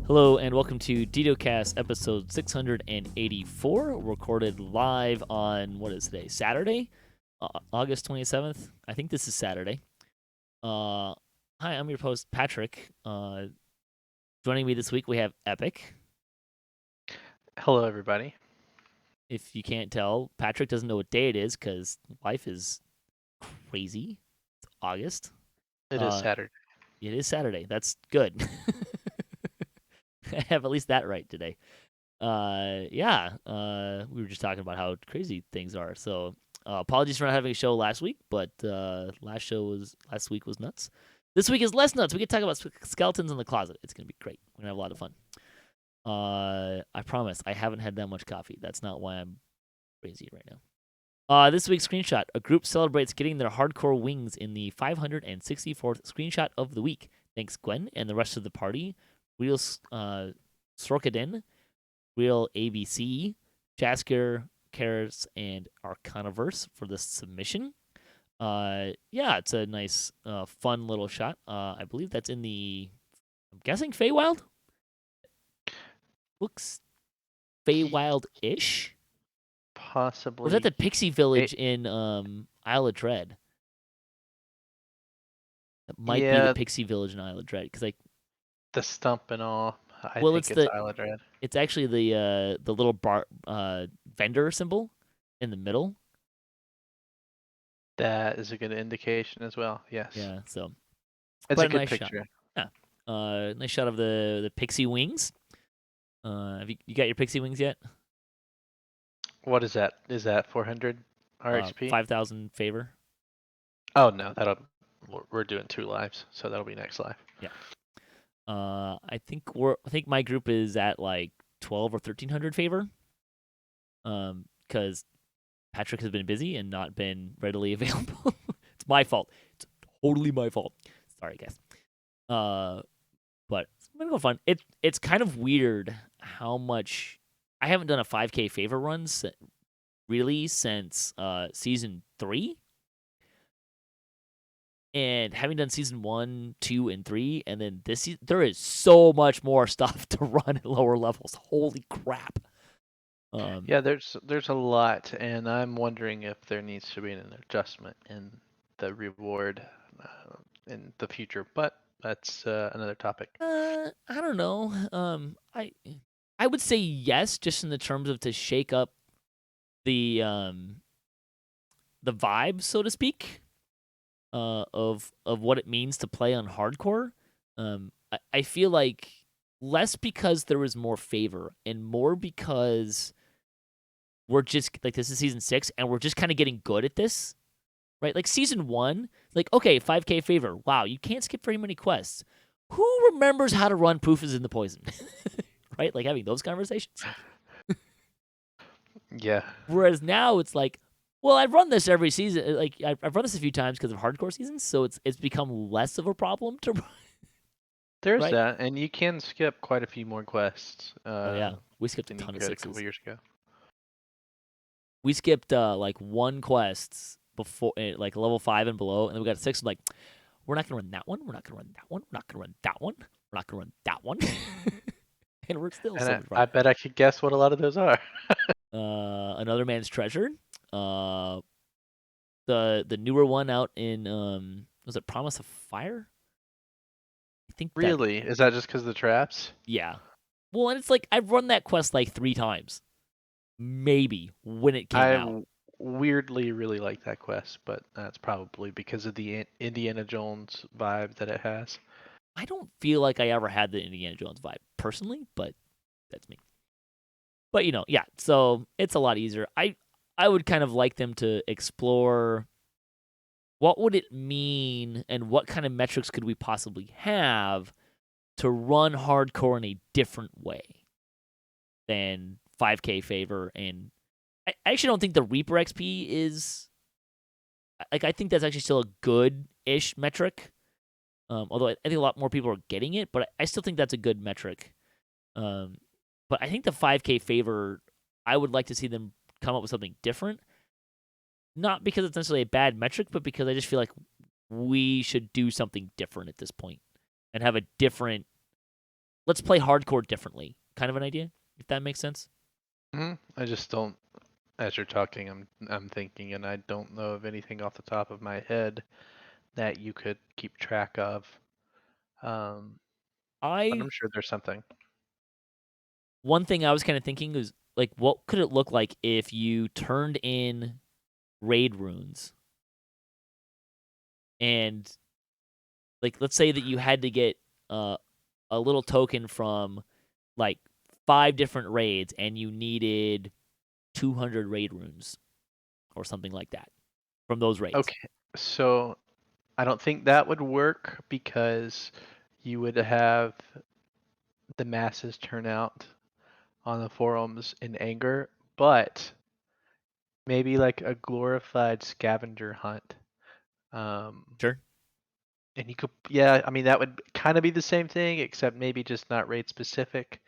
Hello and welcome to DDOCast episode 684, recorded live on, what is today, Saturday? August 27th? I think this is Saturday. Hi, I'm your host, Patrick. Joining me this week, we have Epic. Hello, everybody. If you can't tell, Patrick doesn't know what day it is because life is crazy. It's August. It is Uh, Saturday. it is Saturday. That's good. I have at least that right today. We were just talking about how crazy things are. So apologies for not having a show last week, but last week was nuts. This week is less nuts. We can talk about skeletons in the closet. It's gonna be great. We're gonna have a lot of fun. I promise. I haven't had that much coffee. That's not why I'm crazy right now. This week's screenshot: a group celebrates getting their hardcore wings in the 564th screenshot of the week. Thanks, Gwen and the rest of the party. Real Sorkadin, Real ABC, Jasker, Carrots, and Arcanaverse for the submission. It's a nice, fun little shot. I believe that's in I'm guessing Feywild? Looks Feywild-ish? Or is that Possibly. the Pixie Village in Isle of Dread? That might be the Yeah, Pixie Village in Isle of Dread, because the stump and all. I well, think it's Isle of Dread. it's actually the little vendor symbol in the middle. That is a good indication as well. Yes, Yeah, so it's but a a good nice shot. picture. Yeah. Nice shot of the pixie wings. Have you got your pixie wings yet? What is that? Is that 400 RXP? 5,000 favor. Oh no, that'll. We're doing 2 lives, so that'll be next live. Yeah. I think my group is at like 12 or 1,300 favor. Because Patrick has been busy and not been readily available. It's my fault. It's totally my fault. Sorry, guys. But it's been fun. It's kind of weird how much I haven't done a 5K favor run really since season 3. And having done season 1, 2, and 3, and then this season, there is so much more stuff to run at lower levels. Holy crap! Yeah, there's a lot, and I'm wondering if there needs to be an adjustment in the reward in the future. But that's another topic. I don't know. I would say yes, just in the terms of to shake up the the vibe, so to speak, of what it means to play on hardcore. I feel like less because there was more favor and more because we're just like this is season 6 and we're just kind of getting good at this, right? Like season 1, like okay, 5K favor. Wow, you can't skip very many quests. Who remembers how to run Proof is in the Poison? Right? Like having those conversations. Yeah. Whereas now it's like, well, I've run this every season. Like I've run this a few times because of hardcore seasons, so it's become less of a problem to run, There's right? that, and you can skip quite a few more quests Oh yeah, we skipped a than you ton of could a couple 6s. years ago. We skipped like one quest before, like level 5 and below, and then we got a 6. Like, we're not gonna run that one. We're not gonna run that one. We're not gonna run that one. We're not gonna run that one. And we're still And so I, much fun. I bet I could guess what a lot of those are. Another Man's Treasure. Uh, the newer one out in was it Promise of Fire? I think that Really? Is that just because of the traps? yeah. Well, and it's like I've run that quest like 3 times, maybe when it came I out. weirdly really like that quest, but that's probably because of the Indiana Jones vibe that it has. I don't feel like I ever had the Indiana Jones vibe personally, but that's me. But yeah. So it's a lot easier. I would kind of like them to explore what would it mean and what kind of metrics could we possibly have to run hardcore in a different way than 5K favor. And I actually don't think the Reaper XP is like, I think that's actually still a good-ish metric. Although I think a lot more people are getting it, but I still think that's a good metric. Um, but I think the 5K favor, I would like to see them come up with something different. Not because it's necessarily a bad metric, but because I just feel like we should do something different at this point and have a different let's play hardcore differently kind of an idea, if that makes sense. I just don't. As you're talking, I'm thinking, and I don't know of anything off the top of my head that you could keep track of. But I I'm sure there's something. One thing I was kind of thinking is like, what could it look like if you turned in raid runes and like, let's say that you had to get a little token from like 5 different raids and you needed 200 raid runes or something like that from those raids. Okay, so I don't think that would work because you would have the masses turn out on the forums in anger, but maybe like a glorified scavenger hunt. Um, Sure. and you could, yeah, I mean, that would kind of be the same thing, except maybe just not raid specific.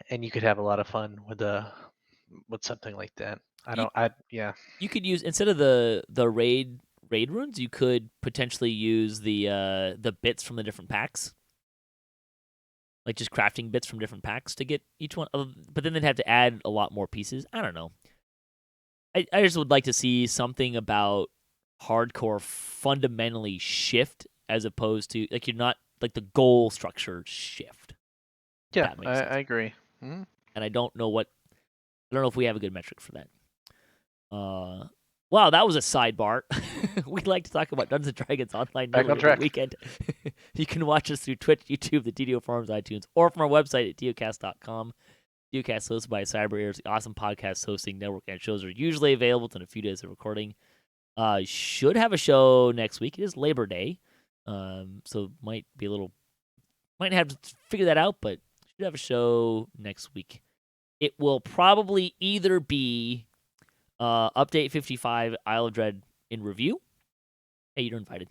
And you could have a lot of fun with something like that. You Yeah. you could use, instead of the raid runes, you could potentially use the bits from the different packs. Like just crafting bits from different packs to get each one. But then they'd have to add a lot more pieces. I don't know. I just would like to see something about hardcore fundamentally shift, as opposed to like, you're not like the goal structure shift. Yeah, That makes I sense. agree. Hmm. And I don't know if we have a good metric for that. Wow, that was a sidebar. We like to talk about Dungeons and Dragons online Back nearly on every track. weekend. You can watch us through Twitch, YouTube, the DDO forums, iTunes, or from our website at DDOcast.com. DDOcast hosted by Cyber Ears, the awesome podcast hosting network, and shows are usually available within a few days of recording. Should have a show next week. It is Labor Day, so might have to figure that out, but should have a show next week. It will probably either be Update 55 Isle of Dread in review. Hey, you're invited.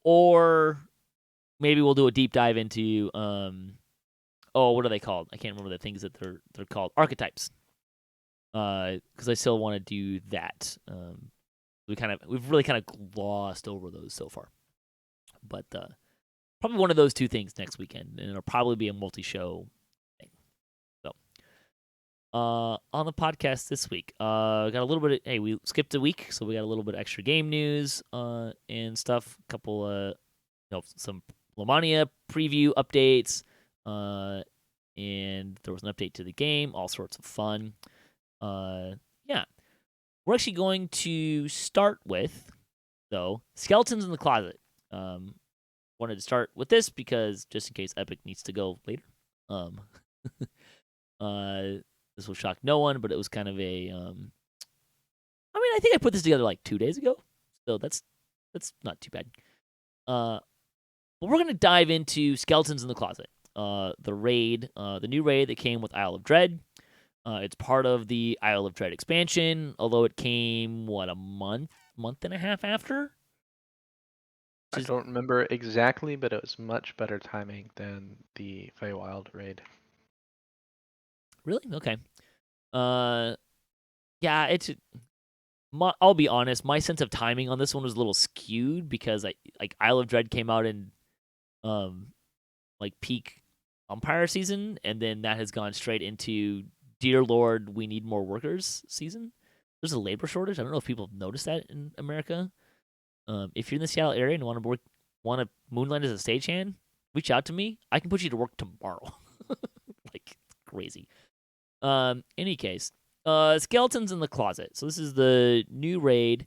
Or maybe we'll do a deep dive into what are they called? I can't remember the things that they're called. Archetypes. Because I still want to do that. We've really kind of glossed over those so far. But probably one of those two things next weekend, and it'll probably be a multi-show thing. So, on the podcast this week, got a little bit. Hey, we skipped a week, so we got a little bit of extra game news, and stuff. A couple, some Lomania preview updates, and there was an update to the game. All sorts of fun. Yeah, we're actually going to start with, though, Skeletons in the Closet. Wanted to start with this because just in case Epic needs to go later. This will shock no one, but it was kind of a. I think I put this together like 2 days ago, so that's not too bad. But we're gonna dive into Skeletons in the Closet, the raid, the new raid that came with Isle of Dread. It's part of the Isle of Dread expansion, although it came a month and a half after. I don't remember exactly, but it was much better timing than the Feywild raid. Really? Okay. Yeah, I'll be honest, my sense of timing on this one was a little skewed because Isle of Dread came out in peak Umpire season, and then that has gone straight into Dear Lord, we need more workers season. There's a labor shortage. I don't know if people have noticed that in America. If you're in the Seattle area and want to moonlight as a stagehand, reach out to me. I can put you to work tomorrow. Like crazy. Any case, Skeletons in the Closet. So this is the new raid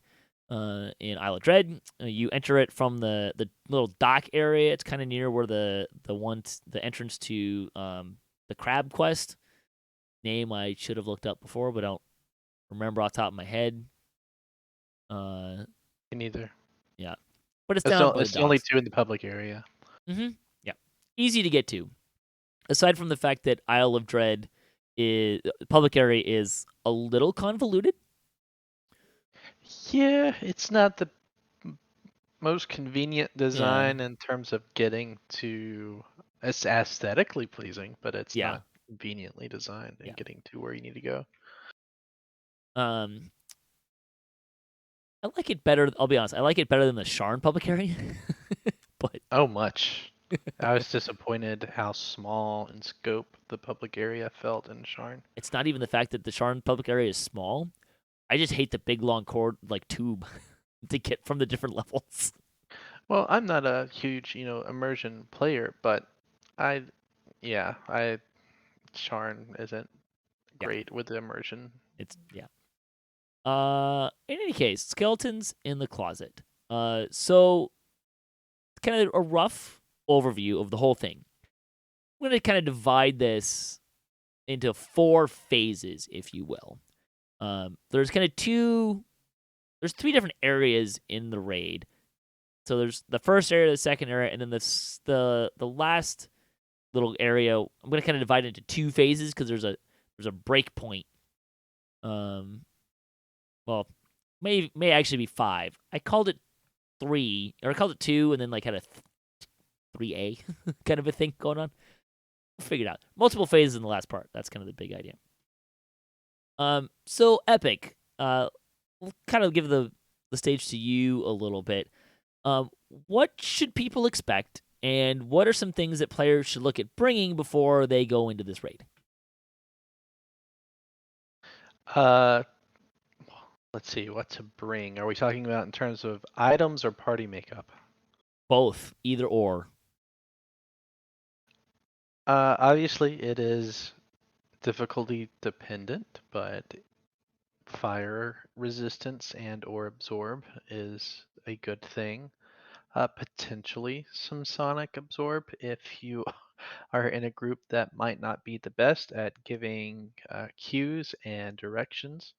in Isle of Dread. You enter it from the little dock area. It's kind of near where the entrance to the crab quest. Name I should have looked up before, but I don't remember off the top of my head. Me neither. Yeah, but it's down by the It's the only docks. two in the public area. Yeah, easy to get to. Aside from the fact that Isle of Dread is public area is a little convoluted. Yeah, it's not the most convenient Yeah, design in terms of getting to. It's aesthetically pleasing, but it's yeah, not conveniently designed yeah. and getting to where you need to go. Um, I like it better. I'll be honest. I like it better than the Sharn public area. But Oh, much. I was disappointed how small in scope the public area felt in Sharn. It's not even the fact that the Sharn public area is small. I just hate the big long cord like tube to get from the different levels. Well, I'm not a huge, immersion player, but I, yeah, Sharn isn't Yeah, great with the immersion. it's yeah. In any case, skeletons in the closet. So kind of a rough overview of the whole thing. I'm gonna kind of divide this into 4 phases, if you will. There's kind of there's 3 different areas in the raid. So there's the first area, the second area, and then the last little area. I'm gonna kind of divide it into 2 phases because there's a break point. Um, well, may actually be 5. I called it 3, or I called it 2, and then like had a 3A kind of a thing going on. We'll figure it out. Multiple phases in the last part. That's kind of the big idea. So Epic. We'll kind of give the stage to you a little bit. What should people expect, and what are some things that players should look at bringing before they go into this raid? Uh, let's see, what to bring. Are we talking about in terms of items or party makeup? Both, either or. Obviously, it is difficulty dependent, but fire resistance and or absorb is a good thing. Potentially some sonic absorb if you are in a group that might not be the best at giving cues and directions.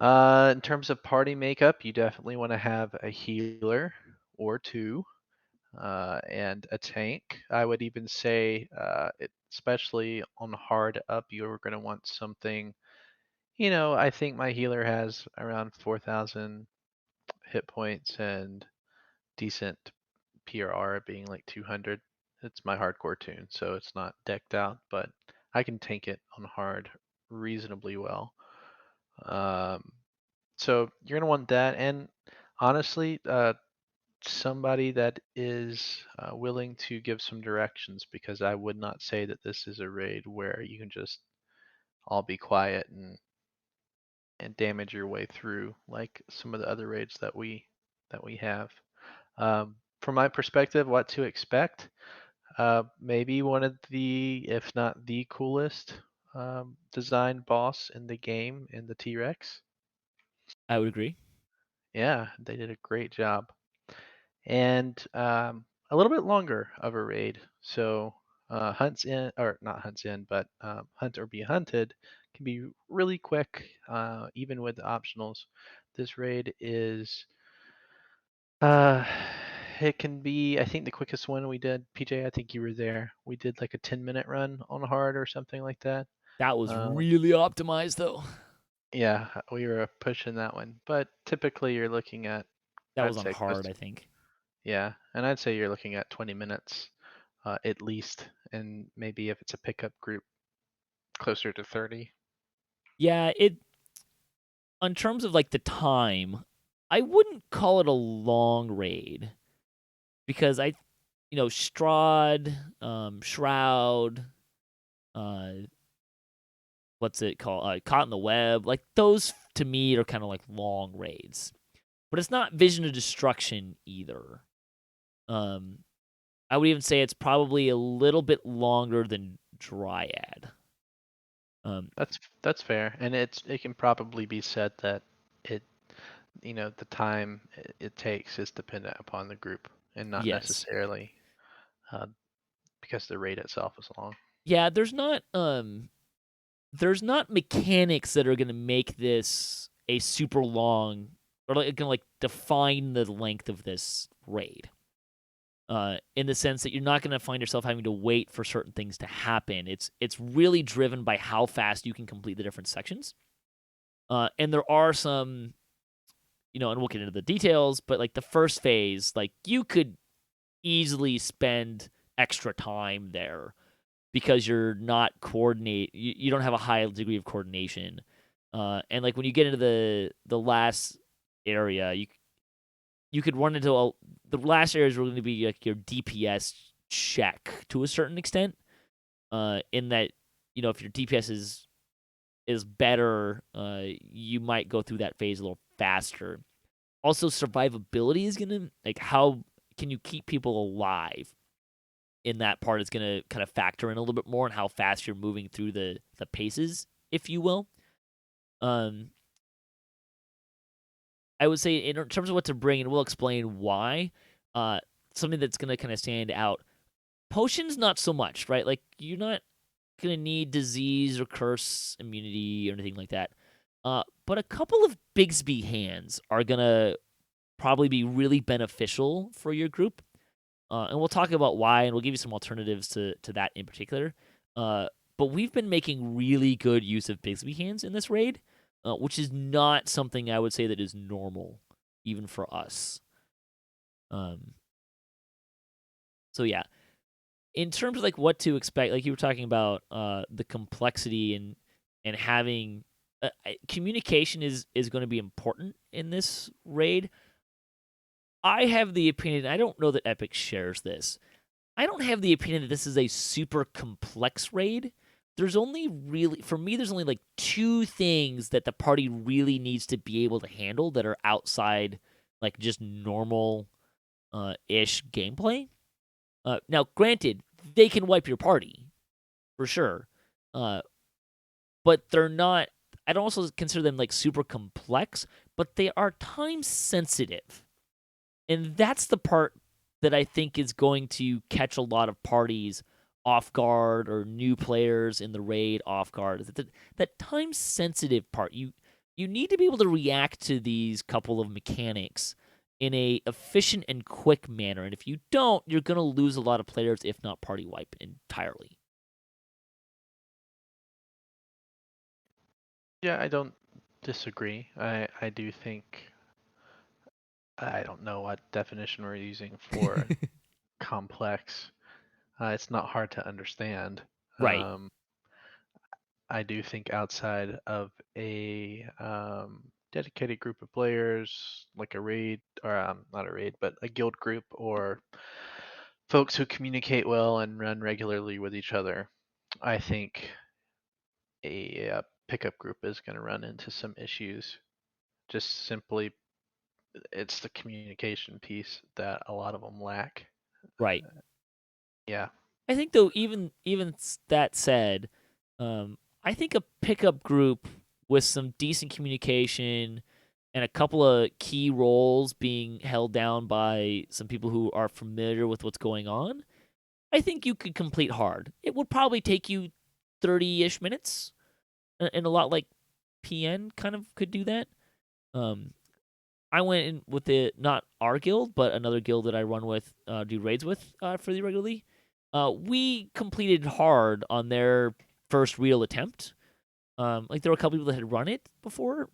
In terms of party makeup, you definitely want to have a healer or two and a tank. I would even say, especially on hard up, you're going to want something. I think my healer has around 4,000 hit points and decent PRR being like 200. It's my hardcore tune, so it's not decked out, but I can tank it on hard reasonably well. Um, so you're gonna want that, and honestly, somebody that is willing to give some directions, because I would not say that this is a raid where you can just all be quiet and damage your way through like some of the other raids that we have. From my perspective, what to expect? Maybe one of the, if not the coolest design boss in the game in the T-Rex. I would agree. Yeah, they did a great job. And a little bit longer of a raid. So hunts in, or not hunts in, but hunt or be hunted can be really quick, even with optionals. This raid is Uh, it can be, I think the quickest one we did, PJ, I think you were there. We did like a 10-minute run on hard or something like that. That was Um, really optimized, though. yeah, we were pushing that one. But typically you're looking at, That was I'd on say close hard, to, I think. yeah, and I'd say you're looking at 20 minutes at least, and maybe if it's a pickup group, closer to 30. Yeah, it. In terms of like the time, I wouldn't call it a long raid because Strahd, Shroud, uh, what's it called? Caught in the Web. Like those to me are kind of like long raids, but it's not Vision of Destruction either. Um, I would even say it's probably a little bit longer than Dryad. Um, That's fair, and it can probably be said that it the time it takes is dependent upon the group and not yes, necessarily uh, because the raid itself is long. yeah. There's not mechanics that are gonna make this a super long or like gonna like define the length of this raid. In the sense that you're not gonna find yourself having to wait for certain things to happen. It's really driven by how fast you can complete the different sections. And there are some, and we'll get into the details, but like the first phase, like you could easily spend extra time there because you're not coordinate. You don't have a high degree of coordination. And like when you get into the last area, you could run into the last areas are going to be like your DPS check to a certain extent. In that, if your DPS is better, you might go through that phase a little faster. Also, survivability is gonna, like, how can you keep people alive? In that part is gonna kind of factor in a little bit more on how fast you're moving through the paces, if you will. Um, I would say in terms of what to bring, and we'll explain why. Something that's gonna kind of stand out. Potions, not so much, right? Like, you're not gonna need disease or curse immunity or anything like that. But a couple of Bigsby hands are gonna probably be really beneficial for your group. And we'll talk about why, and we'll give you some alternatives to that in particular. But we've been making really good use of Bigsby hands in this raid, which is not something I would say that is normal, even for us. So yeah, in terms of like what to expect, like you were talking about, the complexity and having communication is going to be important in this raid. I have the opinion, I don't know that Epic shares this. I don't have the opinion that this is a super complex raid. There's only really, for me, there's only like two things that the party really needs to be able to handle that are outside like just normal ish gameplay. Now, granted, they can wipe your party for sure, but they're not. I don't also consider them like super complex, but they are time sensitive. And that's the part that I think is going to catch a lot of parties off guard, or new players in the raid off guard. That time sensitive part. You need to be able to react to these couple of mechanics in a efficient and quick manner. And if you don't, you're going to lose a lot of players, if not party wipe entirely. Yeah, I don't disagree. I do think I don't know what definition we're using for complex. It's not hard to understand. Right. Um, I do think outside of a dedicated group of players, like a raid, or not a raid, but a guild group, or folks who communicate well and run regularly with each other, I think a pickup group is going to run into some issues. Just simply, it's the communication piece that a lot of them lack. Right. Yeah. I think though, even that said, I think a pickup group with some decent communication and a couple of key roles being held down by some people who are familiar with what's going on, I think you could complete hard. It would probably take you 30-ish minutes, and a lot like PN kind of could do that. Um, I went in with not our guild, but another guild that I run with, do raids with fairly regularly. We completed hard on their first real attempt. Like, there were a couple people that had run it before.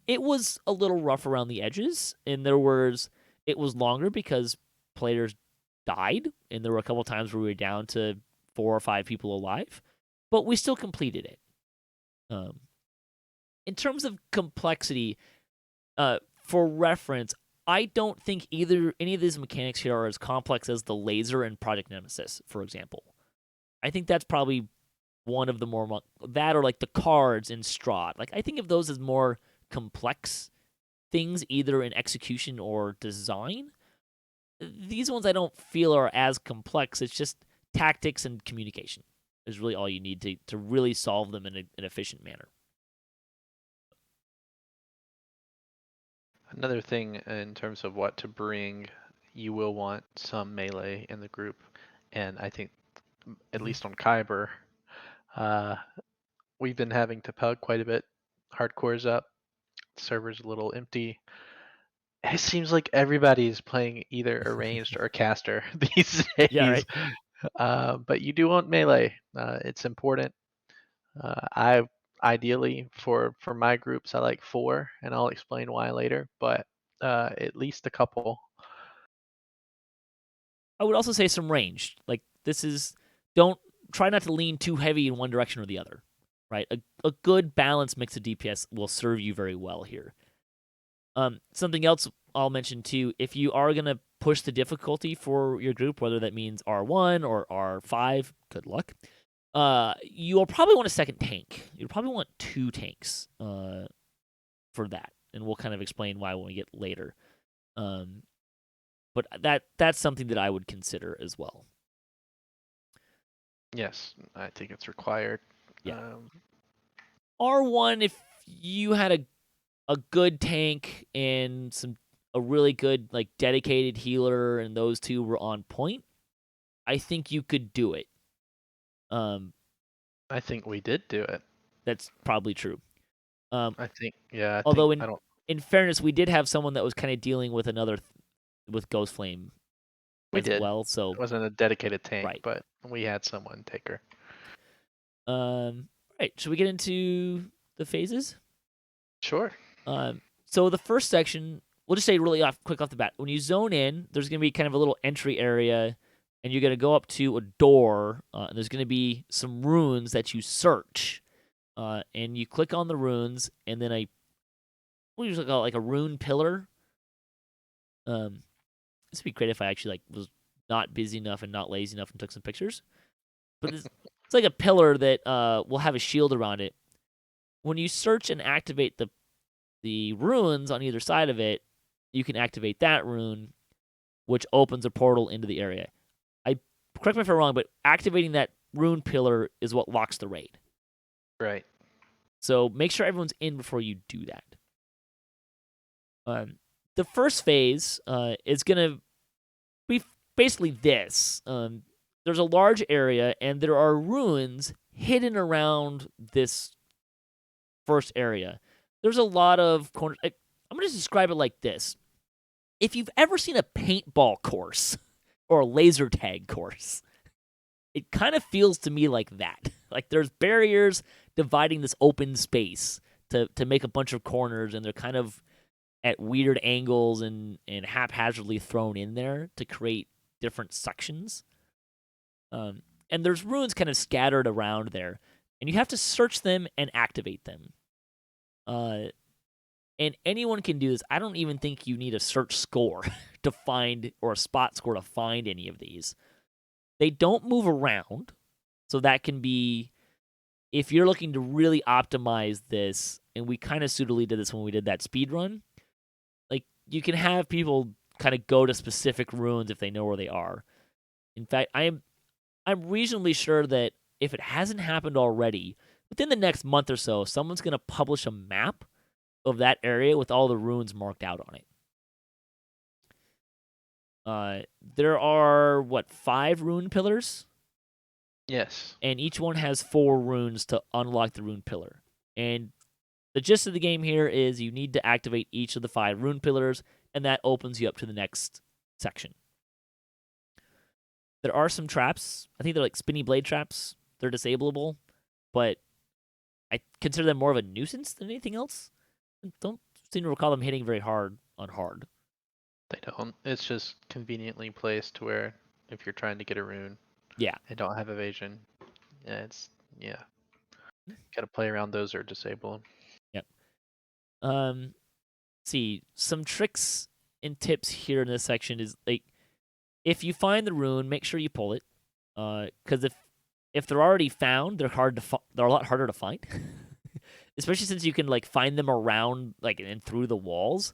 It was a little rough around the edges, and it was longer because players died, and there were a couple times where we were down to 4 or 5 people alive, but we still completed it. In terms of complexity, for reference, I don't think any of these mechanics here are as complex as the laser and Project Nemesis, for example. I think that's probably one of the more that, or like the cards in Strahd. Like, I think of those as more complex things, either in execution or design. These ones I don't feel are as complex. It's just tactics and communication is really all you need to really solve them in an efficient manner. Another thing in terms of what to bring, you will want some melee in the group, and I think at Mm-hmm. least on Kyber, uh, we've been having to pug quite a bit. Hardcore's up, server's a little empty. It seems like everybody's playing either a ranged or a caster these Yeah, days. right. But you do want melee. It's important. I ideally for my groups I like four, and I'll explain why later. But at least a couple. I would also say some range. Like, don't try not to lean too heavy in one direction or the other. Right, a good balanced mix of DPS will serve you very well here. Something else I'll mention too, if you are gonna push the difficulty for your group, whether that means R1 or R5, good luck. You'll probably want a second tank. You'll probably want 2 tanks for that, and we'll kind of explain why when we get later. But that's something that I would consider as well. Yes, I think it's required. Yeah. R1, if you had a good tank and a really good like dedicated healer, and those two were on point, I think you could do it. I think we did do it. That's probably true. I think, yeah. Although I don't. in fairness, we did have someone that was kind of dealing with with Ghost Flame We as did. well. So It wasn't a dedicated tank, right. but we had someone take her. Right. Should we get into the phases? Sure. So the first section, we'll just say really quick off the bat. When you zone in, there's going to be kind of a little entry area, and you're going to go up to a door, and there's going to be some runes that you search. And you click on the runes, and then we usually call it like a rune pillar. This would be great if I actually was not busy enough and not lazy enough and took some pictures. But it's like a pillar that will have a shield around it. When you search and activate the runes on either side of it, you can activate that rune, which opens a portal into the area. Correct me if I'm wrong, but activating that rune pillar is what locks the raid. Right. So make sure everyone's in before you do that. The first phase is going to be basically this. There's a large area, and there are runes hidden around this first area. There's a lot of corners. I'm going to describe it like this. If you've ever seen a paintball course or a laser tag course, it kind of feels to me like that. Like there's barriers dividing this open space to make a bunch of corners, and they're kind of at weird angles and haphazardly thrown in there to create different sections. And there's runes kind of scattered around there, and you have to search them and activate them. And anyone can do this. I don't even think you need a search score to find, or a spot score to find any of these. They don't move around, so that can be, if you're looking to really optimize this, and we kind of suitably did this when we did that speed run, like you can have people kind of go to specific runes if they know where they are. In fact, I'm reasonably sure that if it hasn't happened already, within the next month or so, someone's going to publish a map of that area with all the runes marked out on it. There are, 5 rune pillars? Yes. And each one has 4 runes to unlock the rune pillar. And the gist of the game here is you need to activate each of the 5 rune pillars, and that opens you up to the next section. There are some traps. I think they're like spinny blade traps. They're disableable, but I consider them more of a nuisance than anything else. I don't seem to recall them hitting very hard on hard. They don't. It's just conveniently placed to where if you're trying to get a rune, Yeah, and don't have evasion, yeah. Got to play around those or disable them. Yep. See, some tricks and tips here in this section is like, if you find the rune, make sure you pull it. Because if they're already found, they're a lot harder to find. Especially since you can find them around and through the walls.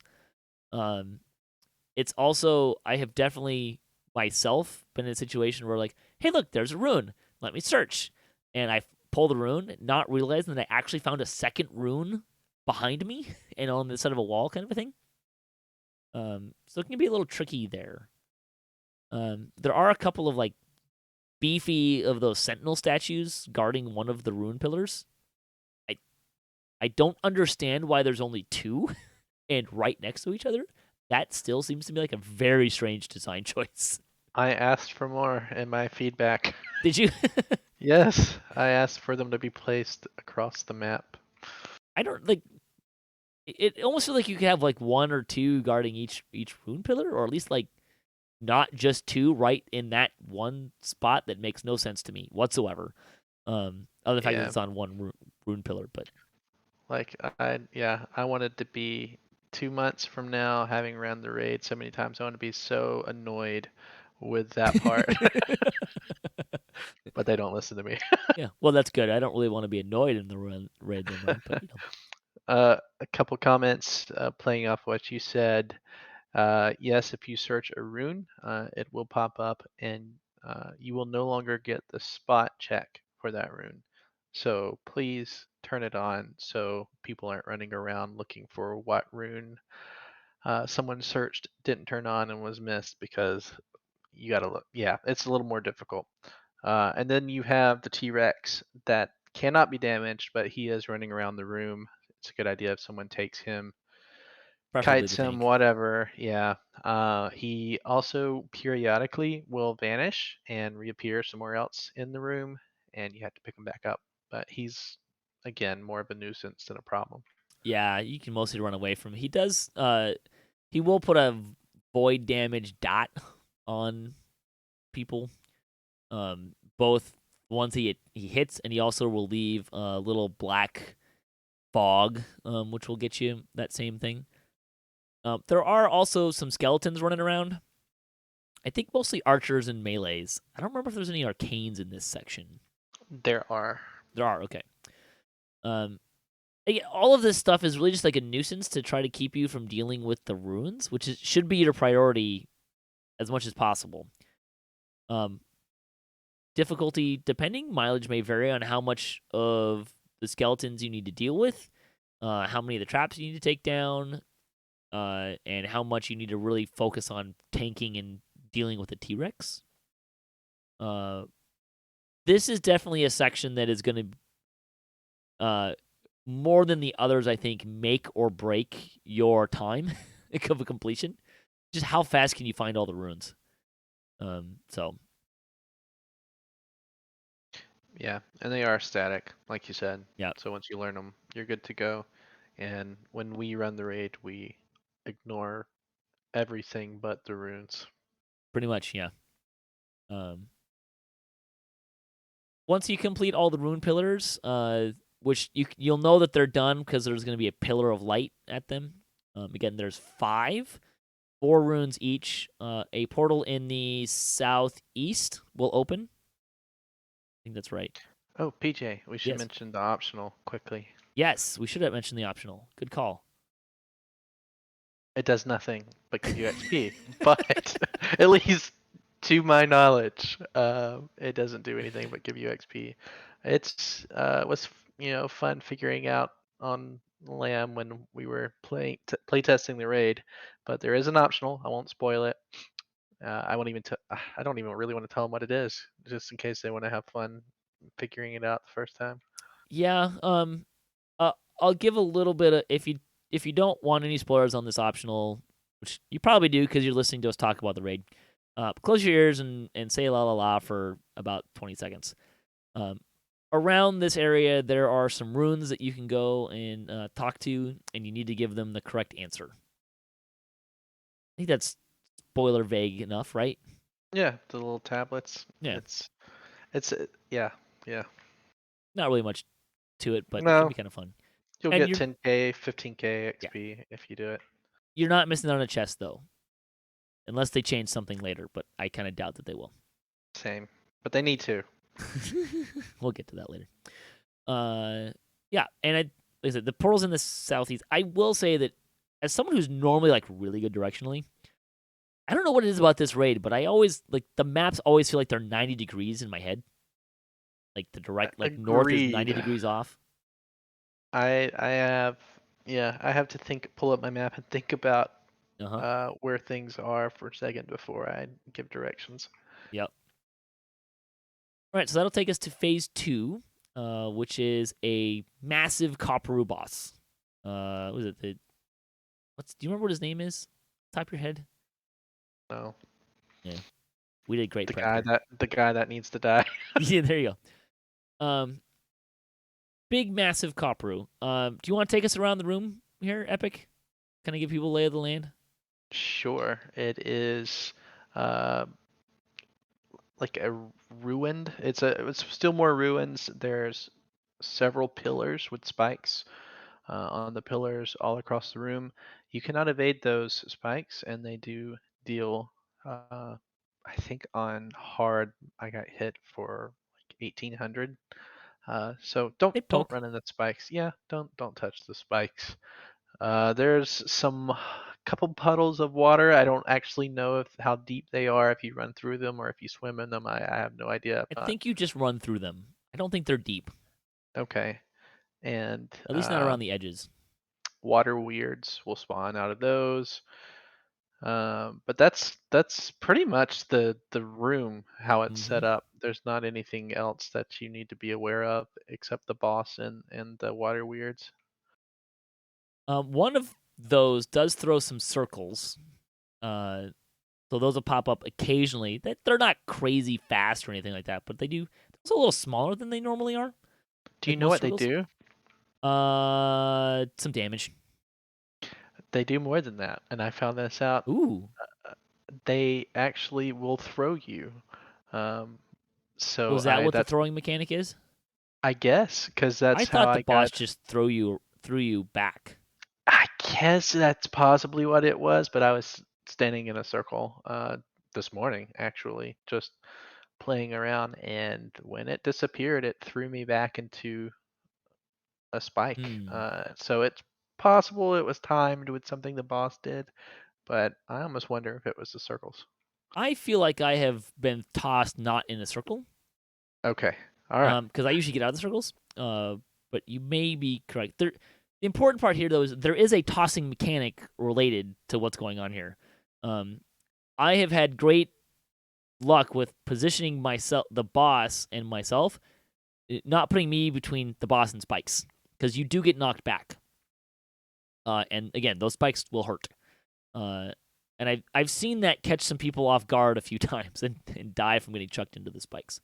It's also, I have definitely myself been in a situation where hey, look, there's a rune. Let me search. And I pull the rune, not realizing that I actually found a second rune behind me and on the side of a wall kind of a thing. So it can be a little tricky there. There are a couple of beefy of those sentinel statues guarding one of the rune pillars. I don't understand why there's only 2 and right next to each other. That still seems to me like a very strange design choice. I asked for more in my feedback. Did you? Yes, I asked for them to be placed across the map. I don't it almost feels like you could have 1 or 2 guarding each rune pillar, or at least not just 2 right in that one spot. That makes no sense to me whatsoever. Other than the fact that it's on one rune pillar, but I wanted to be 2 months from now, having run the raid so many times, I want to be so annoyed with that part. But they don't listen to me. Yeah, well, that's good. I don't really want to be annoyed in the raid they run, but A couple comments playing off what you said. Yes, if you search a rune, it will pop up and you will no longer get the spot check for that rune. So please turn it on so people aren't running around looking for what rune someone searched, didn't turn on, and was missed because you gotta look. Yeah, it's a little more difficult. And then you have the T-Rex that cannot be damaged, but he is running around the room. It's a good idea if someone takes him, preferably kites the him, tank. whatever. Yeah. He also periodically will vanish and reappear somewhere else in the room, and you have to pick him back up. But he's, again, more of a nuisance than a problem. Yeah, you can mostly run away from him. He does. He will put a void damage dot on people. Both once he hits, and he also will leave a little black fog, which will get you that same thing. There are also some skeletons running around. I think mostly archers and melees. I don't remember if there's any arcanes in this section. There are. There are, okay. Um, all of this stuff is really just like a nuisance to try to keep you from dealing with the runes, which should be your priority as much as possible. Um, difficulty depending, mileage may vary on how much of the skeletons you need to deal with, how many of the traps you need to take down, and how much you need to really focus on tanking and dealing with the T-Rex. This is definitely a section that is going to, more than the others, I think, make or break your time of a completion. Just how fast can you find all the runes? So Yeah, and they are static, like you said. yeah, So once you learn them, you're good to go. And when we run the raid, we ignore everything but the runes. pretty much, yeah. Um, once you complete all the rune pillars, which you'll know that they're done because there's going to be a pillar of light at them. Again, there's 5, 4 runes each. A portal in the southeast will open. I think that's right. Oh, PJ, we should Yes. mention the optional quickly. Yes, we should have mentioned the optional. Good call. It does nothing but give you XP, but at least to my knowledge, it doesn't do anything but give you XP. It's was fun figuring out on Lamb when we were play testing the raid, but there is an optional. I won't spoil it. I won't even. I don't even really want to tell them what it is, just in case they want to have fun figuring it out the first time. Yeah. Uh, I'll give a little bit of if you don't want any spoilers on this optional, which you probably do because you're listening to us talk about the raid. Close your ears and say la la la for about 20 seconds. Um, around this area, there are some runes that you can go and talk to, and you need to give them the correct answer. I think that's spoiler vague enough, right? Yeah, the little tablets. Yeah, Yeah, yeah. not really much to it, but it can No, be kind of fun. you'll And get 10k, 15k yeah, XP if you do it. you're not missing out on a chest though, unless they change something later. But I kind of doubt that they will. Same, but they need to. We'll get to that later. Yeah, and like I said, the portals in the southeast. I will say that as someone who's normally like really good directionally, I don't know what it is about this raid, but I always like the maps always feel like they're 90 degrees in my head. Like the direct, like north is 90 Agreed. degrees off. I have I have to pull up my map and think about Uh huh. where things are for a second before I give directions. Yep. All right, so that'll take us to phase 2, which is a massive Copperu boss. Was it the what's? Do you remember what his name is? Top of your head? No, Yeah, we did great the prep guy here. that the guy that needs to die. Yeah, there you go. Big massive Copperu. Do you want to take us around the room here, Epic? Kind of give people a lay of the land. Sure, it is uh, like a ruined. It's still more ruins. There's several pillars with spikes on the pillars all across the room. You cannot evade those spikes, and they do deal. I think on hard, I got hit for like 1800. So don't They don't poke. run into spikes. Yeah, don't touch the spikes. There's some couple puddles of water. I don't actually know if how deep they are if you run through them or if you swim in them. I have no idea. I I'm not think you just run through them. I don't think they're deep, okay. And at least not around the edges. water weirds will spawn out of those. But that's pretty much the room how it's Hmm. set up. There's not anything else that you need to be aware of except the boss and the water weirds. One of those does throw some circles. Uh, so those will pop up occasionally. That they're not crazy fast or anything like that, but they do. Those are a little smaller than they normally are, Do you like know most what they circles. do? Some damage. They do more than that, and I found this out. Ooh. They actually will throw you. Um, so Was that what the that's throwing mechanic is? I guess because I that's how thought the I boss got. just threw you back. I guess that's possibly what it was, but I was standing in a circle this morning actually, just playing around, and when it disappeared, it threw me back into a spike. Hmm. So it's possible it was timed with something the boss did, but I almost wonder if it was the circles. I feel like I have been tossed not in a circle. Okay, all right. Because I usually get out of the circles. But you may be correct. The important part here, though, is there is a tossing mechanic related to what's going on here. Um, I have had great luck with positioning myself, the boss, and myself, not putting me between the boss and spikes, because you do get knocked back. And again, those spikes will hurt. Uh, and I've seen that catch some people off guard a few times and die from getting chucked into the spikes.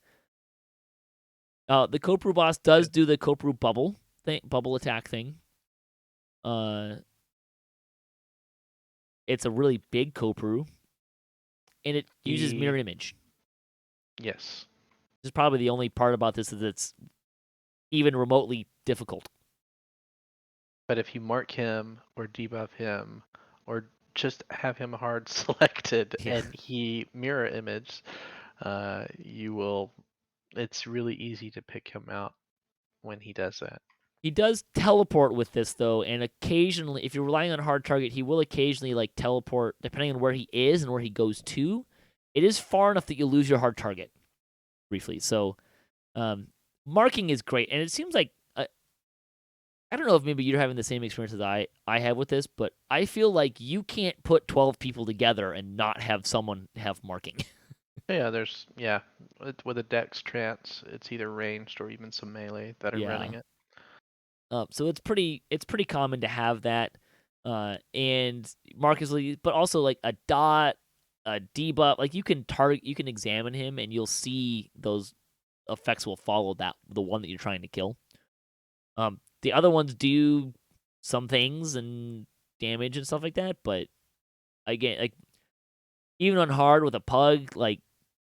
The Kopru boss does do the Kopru bubble attack thing. Uh, it's a really big Kopru, and it uses He, mirror image. yes. This is probably the only part about this that's even remotely difficult. But if you mark him or debuff him or just have him hard selected Yeah. and he mirror image, you will. It's really easy to pick him out when he does that. He does teleport with this though, and occasionally, if you're relying on a hard target, he will occasionally like teleport depending on where he is and where he goes to. It is far enough that you lose your hard target briefly. So, um, marking is great, and it seems like I don't know if maybe you're having the same experience as I have with this, but I feel like you can't put 12 people together and not have someone have marking. Yeah, with a Dex trance, it's either ranged or even some melee that are Yeah. running it. So it's pretty common to have that, and Marcus Lee, but also like a dot, a debuff. Like you can examine him, and you'll see those effects will follow the one that you're trying to kill. The other ones do some things and damage and stuff like that, but again, like even on hard with a pug, like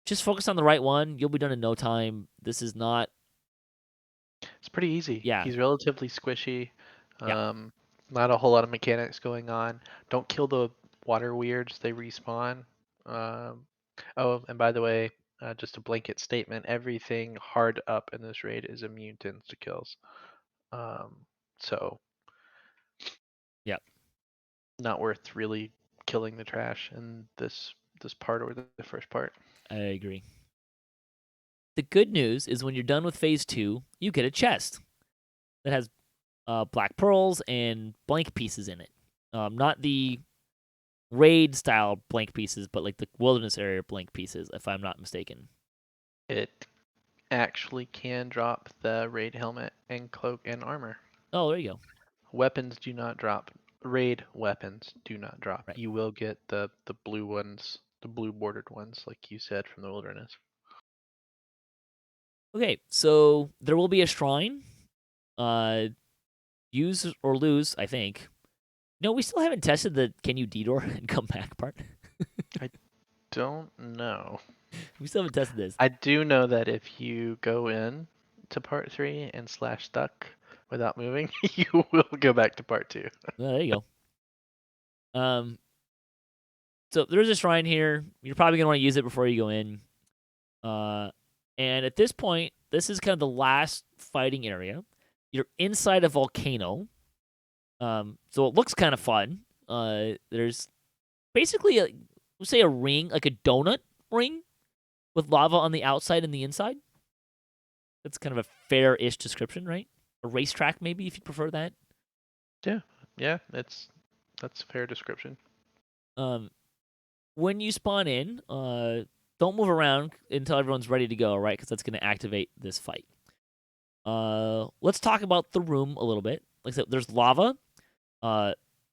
just focus on the right one. You'll be done in no time. This is not, It's pretty easy. yeah, He's relatively squishy. yeah, Um, Not a whole lot of mechanics going on. Don't kill the water weirds, they respawn. Um, oh, and by the way, just a blanket statement, everything hard up in this raid is immune to insta kills. Um, so yeah. not worth really killing the trash in this part or the first part. I agree. The good news is when you're done with phase two, you get a chest that has black pearls and blank pieces in it. Not the raid style blank pieces, but like the wilderness area blank pieces, if I'm not mistaken. It actually can drop the raid helmet and cloak and armor. Oh, there you go. Weapons do not drop. Raid weapons do not drop. Right. You will get the blue ones, the blue bordered ones, like you said from the wilderness. Okay, so there will be a shrine. Uh, use or lose, I think. No, we still haven't tested the can you DDoR and come back part. I don't know. We still haven't tested this. I do know that if you go in to part three and slash stuck without moving, you will go back to part two. Well, there you go. Um, so there's a shrine here. You're probably gonna want to use it before you go in. Uh, and at this point, this is kind of the last fighting area. You're inside a volcano. So it looks kind of fun. There's basically we'll say a ring, like a donut ring, with lava on the outside and the inside. That's kind of a fair-ish description, right? A racetrack, maybe, if you prefer that. Yeah, yeah, that's a fair description. Um, when you spawn in, don't move around until everyone's ready to go, right? Because that's going to activate this fight. Let's talk about the room a little bit. Like I said, there's lava.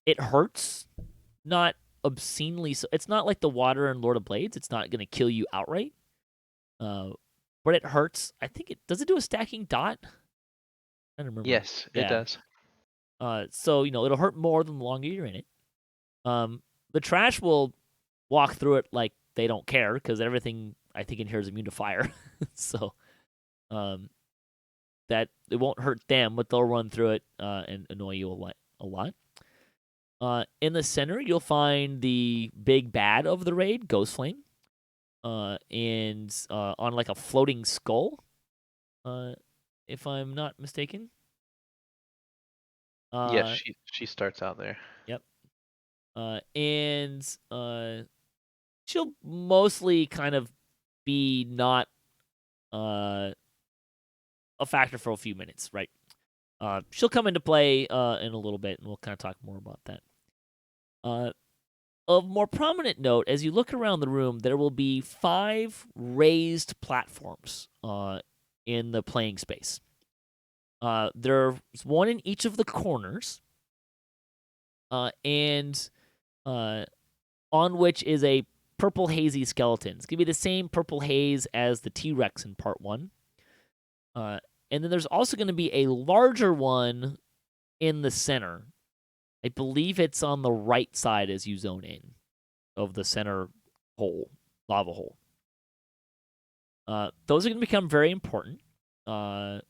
It hurts, not obscenely. So it's not like the water in Lord of Blades. It's not going to kill you outright. But it hurts. I think it does. It do a stacking dot? I don't remember. Yes, it Yeah. does. So it'll hurt more the longer you're in it. The trash will walk through it like they don't care because everything I think in here is immune to fire. So, that it won't hurt them, but they'll run through it and annoy you a lot. In the center, you'll find the big bad of the raid, Ghost Flame, and on like a floating skull, if I'm not mistaken. Yes, she starts out there. Yep. And she'll mostly kind of be not a factor for a few minutes, right? She'll come into play in a little bit, and we'll kind of talk more about that. Of more prominent note, as you look around the room, there will be 5 raised platforms in the playing space. There's one in each of the corners, and on which is a purple hazy skeleton. It's going to be the same purple haze as the T-Rex in part 1. And then there's also going to be a larger one in the center. I believe it's on the right side as you zone in of the center hole, lava hole. Those are going to become very important, but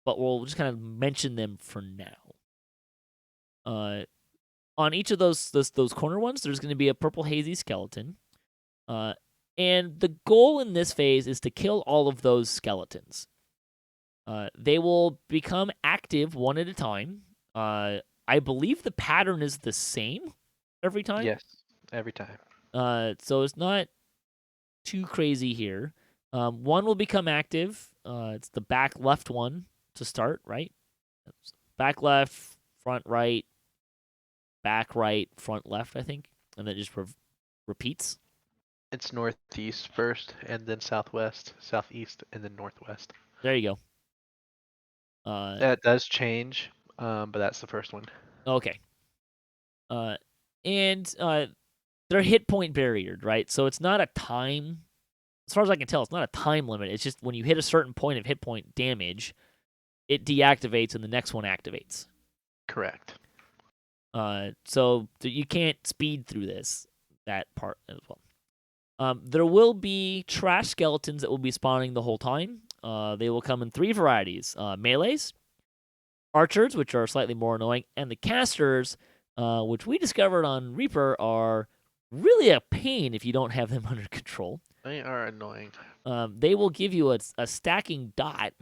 we'll just kind of mention them for now. On each of those corner ones, there's going to be a purple hazy skeleton. And the goal in this phase is to kill all of those skeletons. They will become active one at a time. I believe the pattern is the same every time. Yes, every time. So it's not too crazy here. One will become active. It's the back left one to start, right? Back left, front right, back right, front left, I think. And then it just repeats. It's northeast first, and then southwest, southeast, and then northwest. There you go. That does change, but that's the first one. Okay. And they're hit point barriered, right? So it's not a time. As far as I can tell, it's not a time limit. It's just when you hit a certain point of hit point damage, it deactivates and the next one activates. Correct. So you can't speed through that part as well. There will be trash skeletons that will be spawning the whole time. They will come in 3 varieties: melees, archers, which are slightly more annoying, and the casters, which we discovered on Reaper are really a pain if you don't have them under control. They are annoying. They will give you a stacking dot,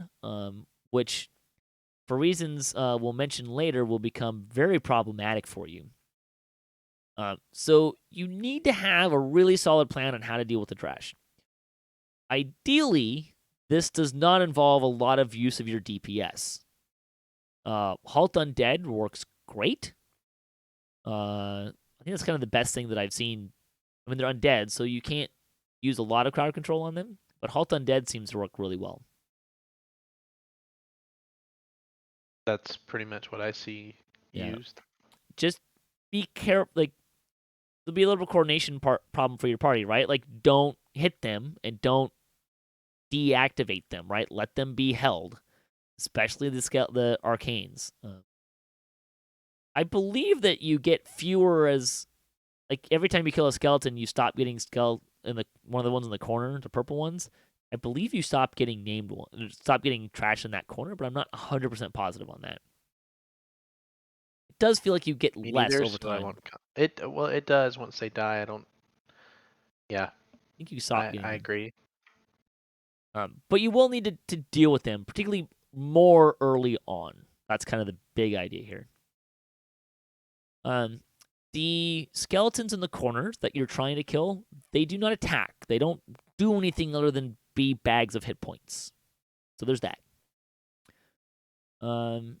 which, for reasons we'll mention later, will become very problematic for you. So you need to have a really solid plan on how to deal with the trash. Ideally, this does not involve a lot of use of your DPS. Halt Undead works great. I think that's kind of the best thing that I've seen. I mean, they're undead, so you can't use a lot of crowd control on them, but Halt Undead seems to work really well. That's pretty much what I see used. Just be careful. Like, there'll be a little coordination problem for your party, right? Like, don't hit them and don't deactivate them, right? Let them be held, especially the arcanes. I believe that you get fewer as, like, every time you kill a skeleton, you stop getting in one of the ones in the corner, the purple ones. I believe you stop getting stop getting trash in that corner, but I'm not 100% positive on that. does feel like you get Me less neither, over so I time. won't. It well, it does once they die. I don't. Yeah, I think you stop getting I them. agree. But you will need to deal with them, particularly more early on. That's kind of the big idea here. Um, the skeletons in the corners that you're trying to kill, they do not attack. They don't do anything other than be bags of hit points. So there's that. Um,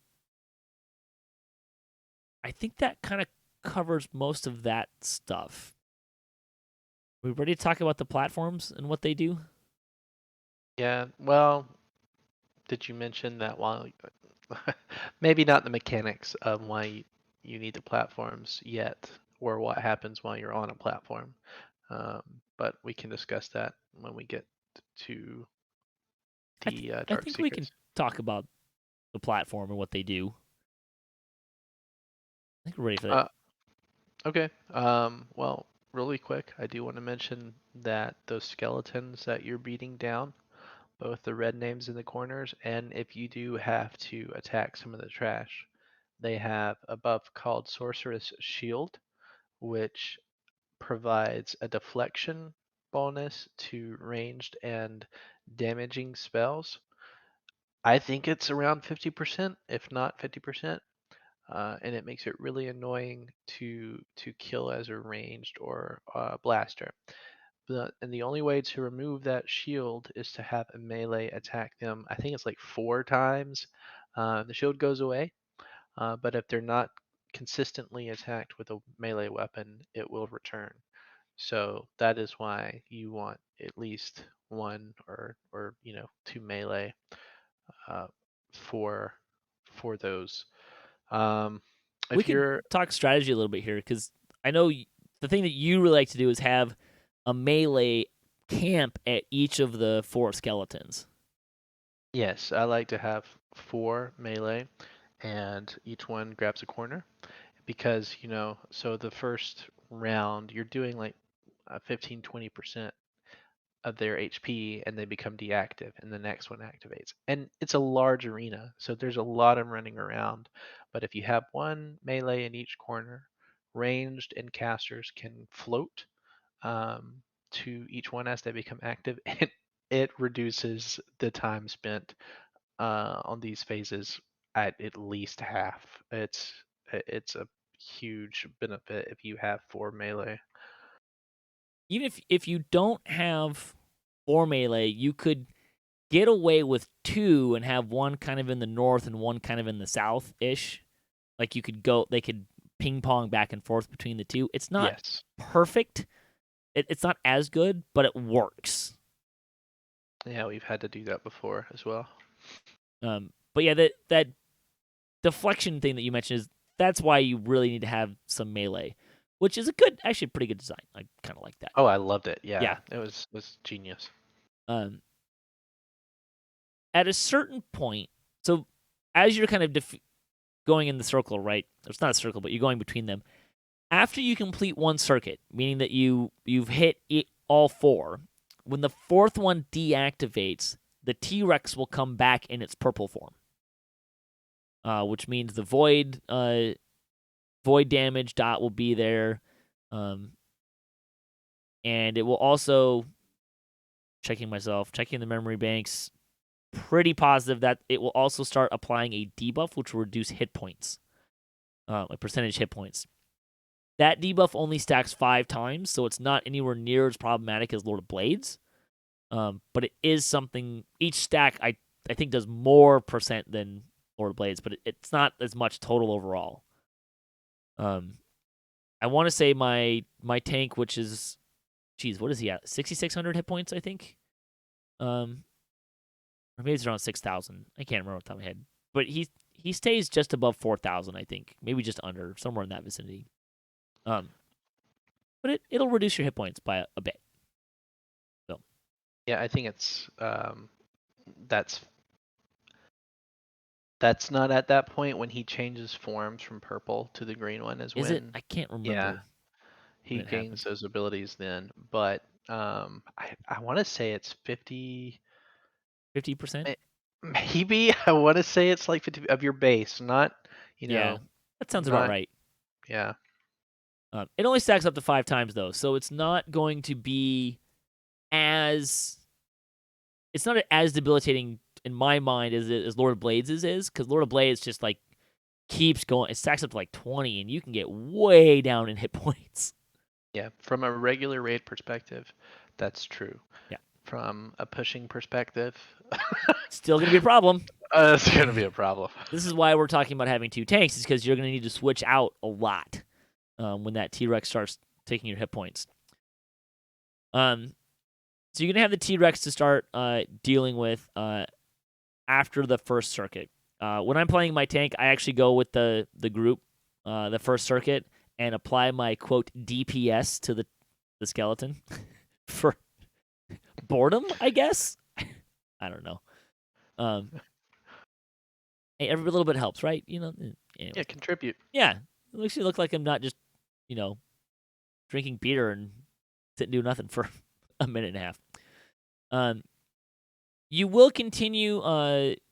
I think that kind of covers most of that stuff. We ready to talk about the platforms and what they do? Yeah. Well, did you mention that while maybe not the mechanics of why you need the platforms yet, or what happens while you're on a platform? Um, but we can discuss that when we get to the I Dark think we can Secrets. talk about the platform and what they do. I think we're ready for that. Uh, okay. Well, really quick, I do want to mention that those skeletons that you're beating down, both the red names in the corners, and if you do have to attack some of the trash, they have a buff called Sorceress Shield, which provides a deflection bonus to ranged and damaging spells. I think it's around 50%, if not 50%, and it makes it really annoying to kill as a ranged or blaster. And the only way to remove that shield is to have a melee attack them. I think it's like 4 times. The shield goes away, but if they're not consistently attacked with a melee weapon, it will return. So that is why you want at least one or 2 melee uh, for those. Um, We if could you're talk strategy a little bit here because I know the thing that you really like to do is have a melee camp at each of the 4 skeletons. Yes, I like to have 4 melee, and each one grabs a corner because so the first round you're doing like 15-20% of their HP and they become deactive and the next one activates. And it's a large arena, so there's a lot of running around. But if you have one melee in each corner, ranged and casters can float to each one as they become active. And it reduces the time spent on these phases at least half. It's a huge benefit if you have 4 melee. Even if you don't have 4 melee, you could get away with 2 and have one kind of in the north and one kind of in the south ish. Like you could go, they could ping pong back and forth between the two. It's not Yes. perfect. It's not as good, but it works. Yeah, we've had to do that before as well. But yeah, that deflection thing that you mentioned is that's why you really need to have some melee, which is a good, actually, pretty good design. I kind of like that. Oh, I loved it. Yeah. Yeah, it was genius. Um, at a certain point, so as you're kind of going in the circle, right? It's not a circle, but you're going between them. After you complete one circuit, meaning that you've hit all 4, when the 4th one deactivates, the T-Rex will come back in its purple form, which means the void damage dot will be there, um, and it will also checking the memory banks. Pretty positive that it will also start applying a debuff, which will reduce hit points, like percentage hit points. That debuff only stacks 5 times, so it's not anywhere near as problematic as Lord of Blades. But it is something. Each stack, I think, does more percent than Lord of Blades, but it's not as much total overall. I want to say my tank, which is, geez, what is he at? 6,600 hit points, I think. Or maybe it's around 6,000. I can't remember off the top of my head, but he stays just above 4,000, I think, maybe just under, somewhere in that vicinity. Um, but it'll reduce your hit points by a bit. So Yeah, I think it's that's that's not at that point when he changes forms from purple to the green one is is it? when, I can't yeah, remember when he it gains happens. those abilities then. But I want to say it's 50. 50%. Maybe I want to say it's like 50 of your base, not, you Yeah. know, That sounds about Not, right. yeah. It only stacks up to 5 times though, so it's not going to be as it's not as debilitating in my mind as Lord of Blades is, because Lord of Blades just like keeps going. It stacks up to like 20, and you can get way down in hit points. Yeah, from a regular raid perspective, that's true. Yeah, From a pushing perspective, still gonna be a problem. that's gonna be a problem. This is why we're talking about having 2 tanks, is because you're gonna need to switch out a lot when that T-Rex starts taking your hit points. So you're gonna have the T-Rex to start dealing with after the first circuit. When I'm playing my tank, I actually go with the group, the first circuit, and apply my quote DPS to the skeleton for boredom, I guess. I don't know. Hey, every little bit helps, right? Anyway. Yeah, contribute. Yeah, it makes me look like I'm not just drinking beer and sitting doing nothing for a minute and a half. You will continue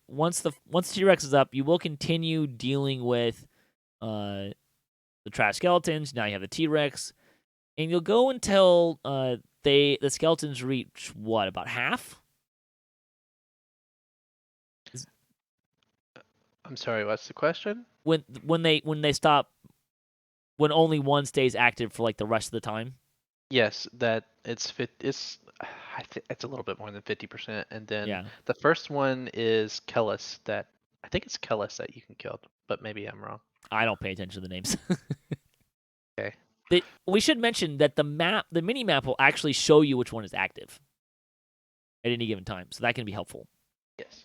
once the T-Rex is up, you will continue dealing with the trash skeletons. Now you have the T-Rex, and you'll go until the skeletons reach what, about half? I'm sorry, what's the question? When they stop, when only one stays active for like the rest of the time. Yes, that it's it's a little bit more than 50%, and then Yeah, the first one is Kellis that I think it's Kellis that you can kill, but maybe I'm wrong. I don't pay attention to the names. Okay. We should mention that the mini map will actually show you which one is active at any given time, so that can be helpful. Yes.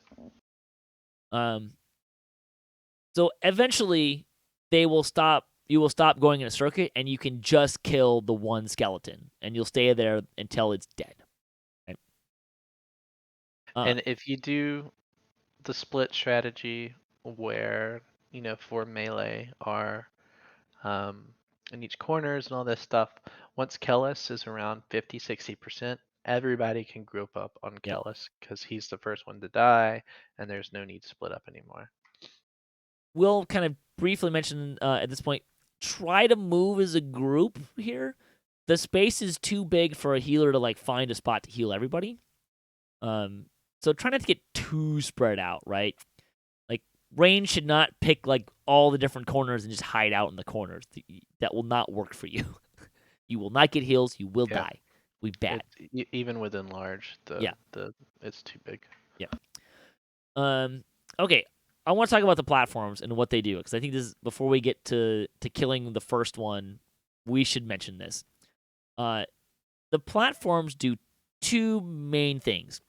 So eventually, they will stop. You will stop going in a circuit, and you can just kill the one skeleton, and you'll stay there until it's dead. Right? And if you do the split strategy where, for melee are in each corners and all this stuff, once Kellis is around 50-60%, everybody can group up on Yep. Kellis because he's the first one to die, and there's no need to split up anymore. We'll kind of briefly mention at this point. Try to move as a group here. The space is too big for a healer to like find a spot to heal everybody. So try not to get too spread out, right? Like range should not pick like all the different corners and just hide out in the corners. That will not work for you. You will not get heals. You will Yeah. die. We bad. Even within large, Yeah. it's too big. Yeah. Okay. I want to talk about the platforms and what they do, because I think this is, before we get to killing the first one, we should mention this. The platforms do 2 main things.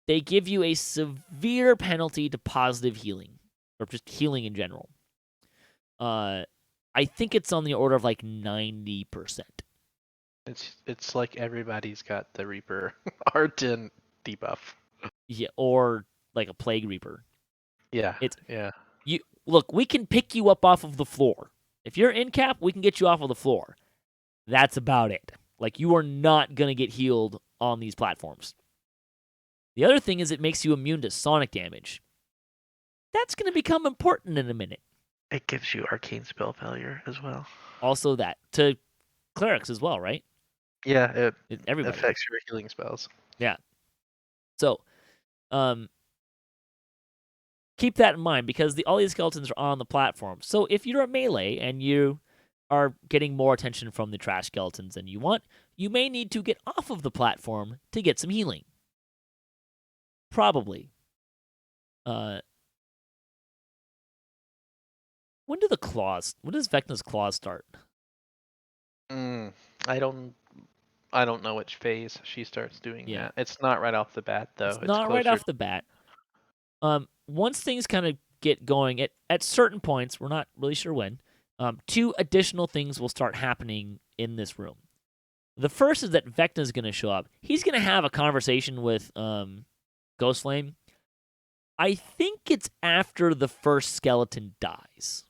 They give you a severe penalty to positive healing, or just healing in general. I think it's on the order of like 90%. It's like everybody's got the Reaper R10 debuff. Yeah, or like a Plague Reaper. Yeah. It's Yeah. you look, we can pick you up off of the floor. If you're in cap, we can get you off of the floor. That's about it. Like, you are not gonna get healed on these platforms. The other thing is it makes you immune to sonic damage. That's gonna become important in a minute. It gives you arcane spell failure as well. Also that to clerics as well, right? Yeah, it Everybody. affects your healing spells. Yeah. So, keep that in mind, because all these skeletons are on the platform. So if you're a melee and you are getting more attention from the trash skeletons than you want, you may need to get off of the platform to get some healing. Probably. When does Vecna's claws start? I don't know which phase she starts doing Yeah. that. It's not right off the bat though. It's It's not right closer. off the bat. Once things kind of get going, at certain points, we're not really sure when, 2 additional things will start happening in this room. The first is that Vecna's going to show up. He's going to have a conversation with Ghostflame. I think it's after the first skeleton dies.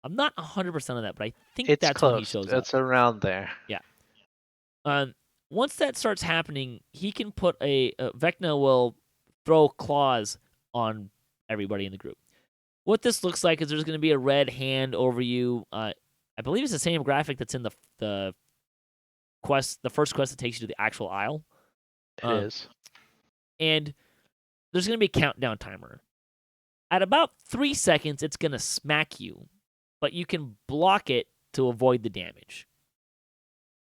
I'm not 100% of that, but I think It's that's close. when he shows up. It's around there. Yeah. Once that starts happening, he can put Vecna will throw claws on everybody in the group. what this looks like is there's going to be a red hand over you. I believe it's the same graphic that's in the quest, the first quest that takes you to the actual isle. It Um, is. and there's going to be a countdown timer. At about 3 seconds, it's going to smack you, but you can block it to avoid the damage.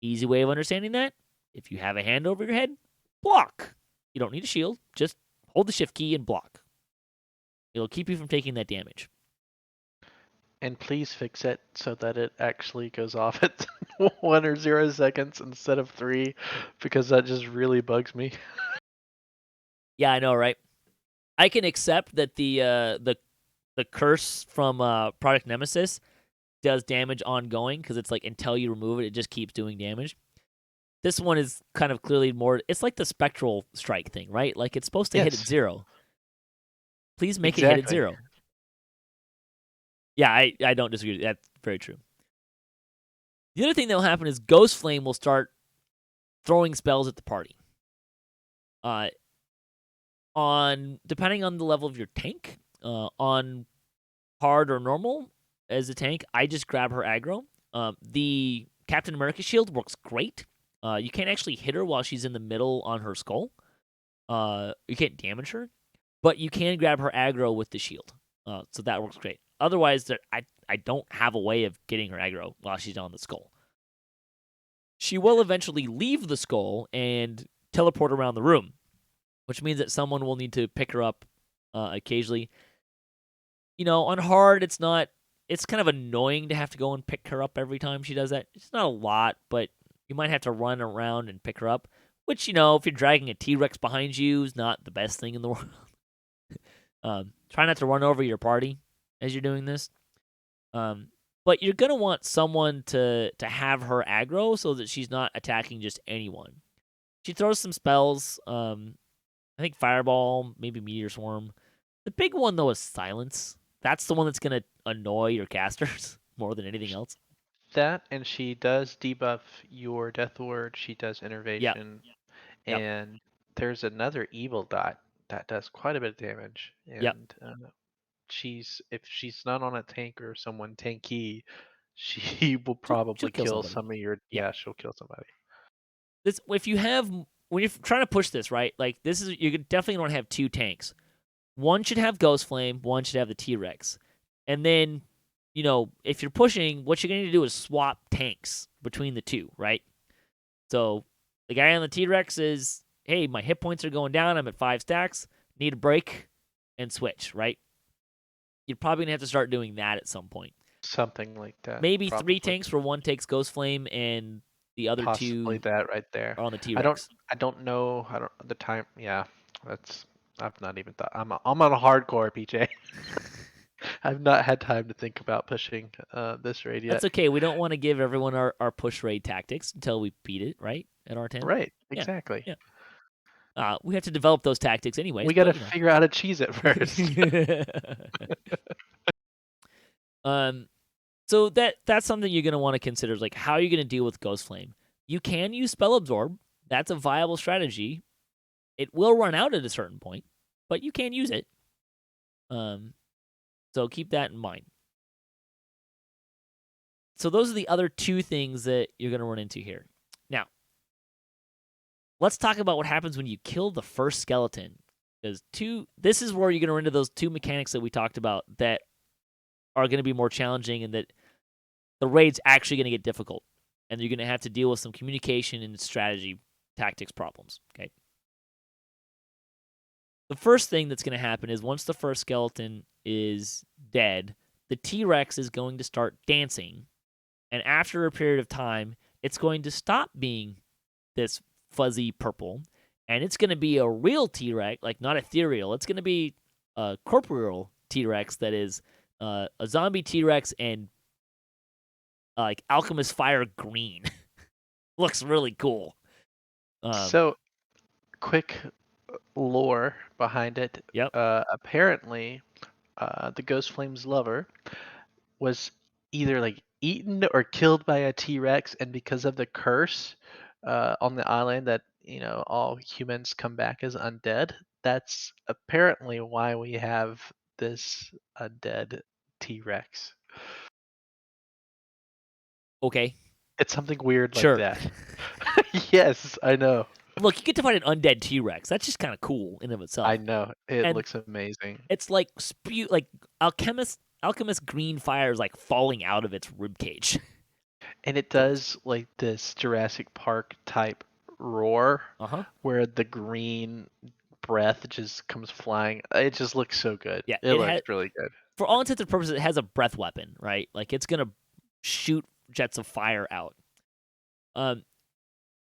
Easy way of understanding that: if you have a hand over your head, block. You don't need a shield, just hold the shift key and block. It'll keep you from taking that damage. And please fix it so that it actually goes off at 1 or 0 seconds instead of 3, because that just really bugs me. Yeah, I know, right? I can accept that the curse from Product Nemesis does damage ongoing because it's like until you remove it, it just keeps doing damage. This one is kind of clearly more. It's like the spectral strike thing, right? Like it's supposed to hit at Yes, 0. Please make it hit at exactly. 0. Yeah, I don't disagree. That's very true. The other thing that will happen is Ghost Flame will start throwing spells at the party. Uh, on depending on the level of your tank, on hard or normal as a tank, I just grab her aggro. The Captain America shield works great. You can't actually hit her while she's in the middle on her skull. You can't damage her, but you can grab her aggro with the shield. So that works great. Otherwise, I don't have a way of getting her aggro while she's on the skull. She will eventually leave the skull and teleport around the room, which means that someone will need to pick her up occasionally. On hard, it's not. It's kind of annoying to have to go and pick her up every time she does that. It's not a lot, but you might have to run around and pick her up. Which, if you're dragging a T-Rex behind you, is not the best thing in the world. Try not to run over your party as you're doing this. But you're gonna want someone to have her aggro so that she's not attacking just anyone. She throws some spells. I think Fireball, maybe Meteor Swarm. The big one though is Silence. That's the one that's gonna annoy your casters more than anything else. That, and she does debuff your Death Ward, she does Yep. Innervation, Yep. and there's another evil dot that does quite a bit of damage. Yep. And if she's not on a tank or someone tanky, she will She'll probably kill kill somebody. some of your. Yeah. Yeah, she'll kill somebody. This if you have when you're trying to push this right, like this is you definitely want to have 2 tanks. One should have Ghost Flame. One should have the T-Rex. And then, if you're pushing, what you're going to do is swap tanks between the two, right? So the guy on the T-Rex is, hey, my hit points are going down. I'm at 5 stacks. Need a break and switch, right? You're probably going to have to start doing that at some point. Something like that, Maybe 3 probably. tanks where one takes Ghost Flame and the other Possibly 2 that right there. are on the I don't T-Rex. I don't know. I don't the time. Yeah, that's. I've not even thought. I'm on a hardcore, PJ. I've not had time to think about pushing this raid That's yet. okay. We don't want to give everyone our push raid tactics until we beat it, right? At R10. Right, Yeah. exactly. Yeah. We have to develop those tactics anyways, We got to but figure out how to cheese it first. um, so that's something you're gonna want to consider is like how are you gonna deal with Ghost Flame? You can use Spell Absorb. That's a viable strategy. It will run out at a certain point, but you can use it. So keep that in mind. So those are the other 2 things that you're gonna run into here. Now, let's talk about what happens when you kill the first skeleton. Because this is where you're gonna run into those 2 mechanics that we talked about that are going to be more challenging and that the raid's actually going to get difficult. And you're going to have to deal with some communication and strategy tactics problems. Okay. The first thing that's going to happen is once the first skeleton is dead, the T-Rex is going to start dancing. And after a period of time, it's going to stop being this fuzzy purple. And it's going to be a real T-Rex, like not ethereal. It's going to be a corporeal T-Rex that is a zombie T-Rex and like Alchemist Fire green. Looks really cool. So, quick lore behind it. Yep. Apparently, the Ghost Flame's lover was either like eaten or killed by a T-Rex, and because of the curse on the island that all humans come back as undead, that's apparently why we have this undead T-Rex. Okay, It's something weird like sure. that. Yes, I know. Look, you get to find an undead T-Rex. That's just kind of cool in of itself. I know. It And looks amazing. it's like alchemist green fire is like falling out of its rib cage. And it So it's does like this Jurassic Park type roar uh-huh. where the green breath just comes flying. It just looks so good. Yeah, It it looks has really good. for all intents and purposes it has a breath weapon, right? Like it's going to shoot jets of fire out. Um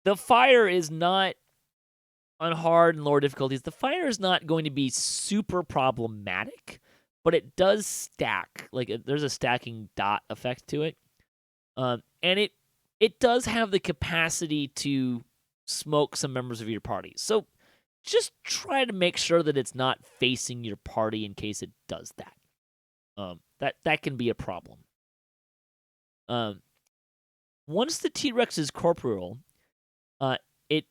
the fire is not on hard and lower difficulties. The fire is not going to be super problematic, but it does stack. Like there's a stacking dot effect to it. And it does have the capacity to smoke some members of your party. So just try to make sure that it's not facing your party in case it does that. That can be a problem. Once the T-Rex is corporeal, uh, it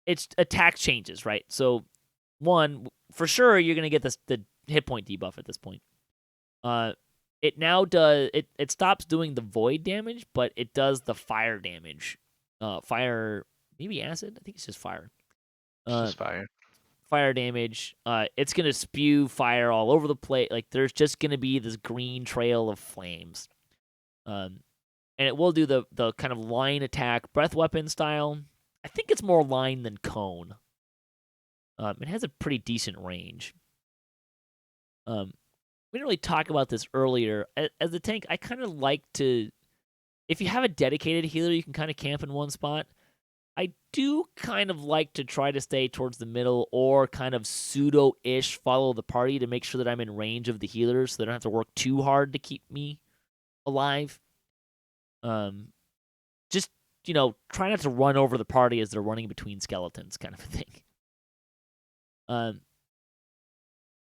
its attack changes, right? So one for sure you're gonna get the hit point debuff at this point. It now does it stops doing the void damage, but it does the fire damage. Fire, maybe acid. I think it's just fire. It's Uh, just fire. Fire damage. It's gonna spew fire all over the place. Like there's just gonna be this green trail of flames. And it will do the kind of line attack, breath weapon style. I think it's more line than cone. It has a pretty decent range. We didn't really talk about this earlier. As a tank, I kind of like to, if you have a dedicated healer, you can kind of camp in one spot. I do kind of like to try to stay towards the middle or kind of pseudo-ish follow the party to make sure that I'm in range of the healers so they don't have to work too hard to keep me alive. Just, try not to run over the party as they're running between skeletons kind of a thing.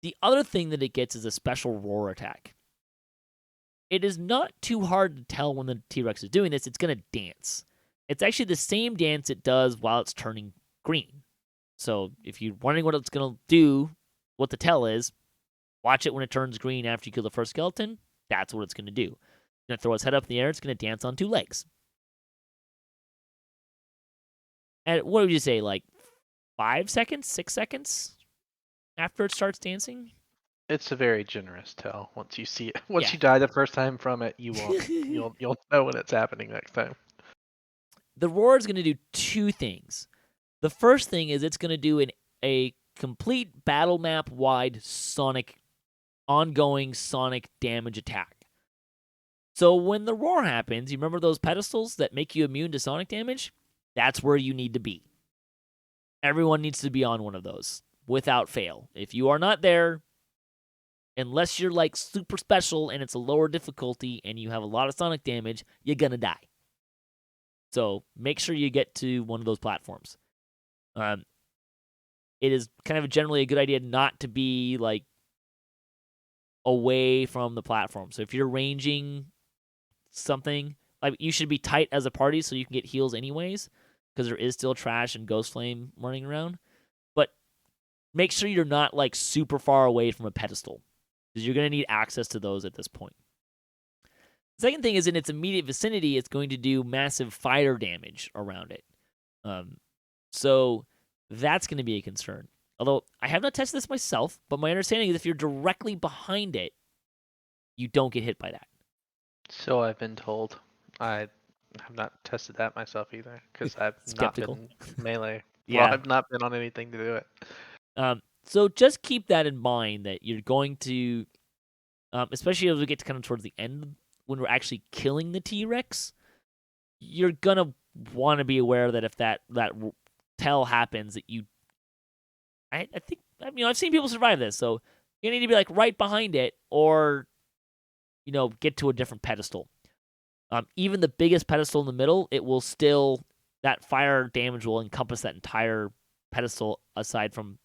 The other thing that it gets is a special roar attack. It is not too hard to tell when the T-Rex is doing this. It's going to dance. It's actually the same dance it does while it's turning green. So if you're wondering what it's going to do, what the tell is, watch it when it turns green after you kill the first skeleton. That's what it's going to do. It's going to throw its head up in the air. It's going to dance on two legs. And what would you say, like 5 seconds, 6 seconds after it starts dancing? It's a very generous tell. Once you see it, once Yeah. you die the first time from it, you won't. You'll know when it's happening next time. The roar is going to do two things. The first thing is it's going to do a complete battle map wide ongoing sonic damage attack. So when the roar happens, you remember those pedestals that make you immune to sonic damage? That's where you need to be. Everyone needs to be on one of those without fail. If you are not there, unless you're like super special and it's a lower difficulty and you have a lot of sonic damage, you're gonna die. So make sure you get to one of those platforms. It is kind of generally a good idea not to be like away from the platform. So if you're ranging something, like you should be tight as a party so you can get heals anyways, because there is still trash and ghost flame running around. But make sure you're not like super far away from a pedestal, because you're going to need access to those at this point. The second thing is in its immediate vicinity, it's going to do massive fire damage around it. So that's going to be a concern. Although I have not tested this myself, but my understanding is if you're directly behind it, you don't get hit by that. So I've been told. I have not tested that myself either because I've not Skeptical. been melee. Well, Yeah. I've not been on anything to do it. So just keep that in mind that you're going to, especially as we get to kind of towards the end when we're actually killing the T-Rex, you're gonna want to be aware that if that tell happens, that I think I've seen people survive this, so you need to be like right behind it or get to a different pedestal. Even the biggest pedestal in the middle, it will still, that fire damage will encompass that entire pedestal aside from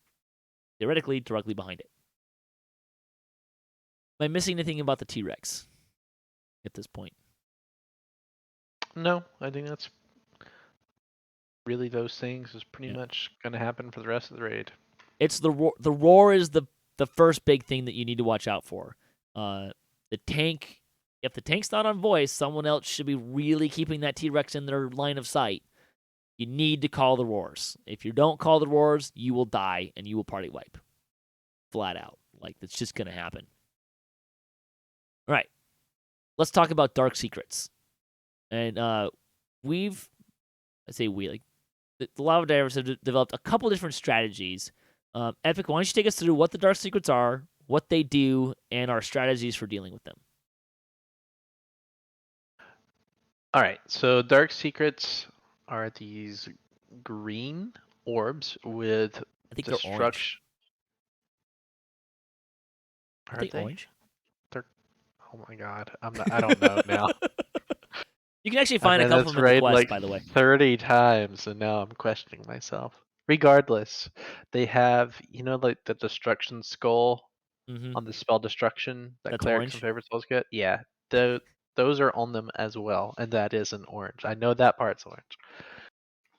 theoretically directly behind it. Am I missing anything about the T-Rex at this point? No, I think that's really those things is pretty Yeah. much going to happen for the rest of the raid. It's the roar. The roar is the the first big thing that you need to watch out for. The tank, if the tank's not on voice, someone else should be really keeping that T-Rex in their line of sight. You need to call the roars. If you don't call the roars, you will die and you will party wipe. Flat out. Like, that's just going to happen. All right. Let's talk about dark secrets. And I say we, like, the Lava Divers have developed a couple different strategies. Epic, why don't you take us through what the dark secrets are, what they do, and our strategies for dealing with them? All right, so dark secrets are these green orbs with I think they're orange. destruction. Are Are they they? orange? They're. Oh my God, I don't know now. You can actually I've find a read couple of this them in the right quest, like by the way. 30 times, and now I'm questioning myself. Regardless, they have, like the destruction skull Mm-hmm. on the spell destruction that That's clerics and orange. favorite spells get. Yeah, those are on them as well, and that is an orange. I know that part's orange.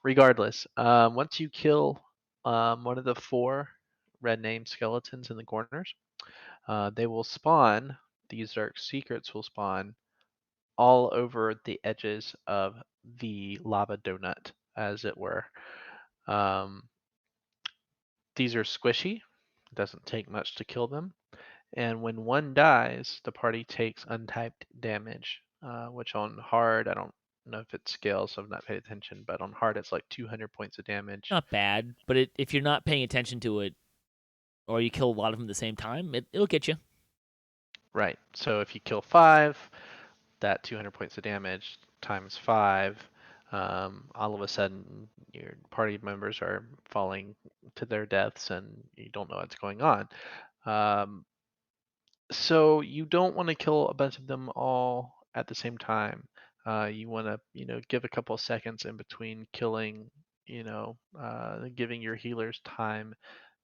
Regardless, once you kill one of the four red name skeletons in the corners, they will spawn. These dark secrets will spawn all over the edges of the lava donut, as it were. Um, these are squishy. It doesn't take much to kill them. And when one dies, the party takes untyped damage, which on hard, I don't know if it scales, so I've not paid attention, but on hard, it's like 200 points of damage. Not bad, but if you're not paying attention to it, or you kill a lot of them at the same time, it'll get you. Right. So if you kill five, that 200 points of damage times five, all of a sudden your party members are falling to their deaths and you don't know what's going on. Um, so you don't want to kill a bunch of them all at the same time. You want to, give a couple of seconds in between killing, giving your healers time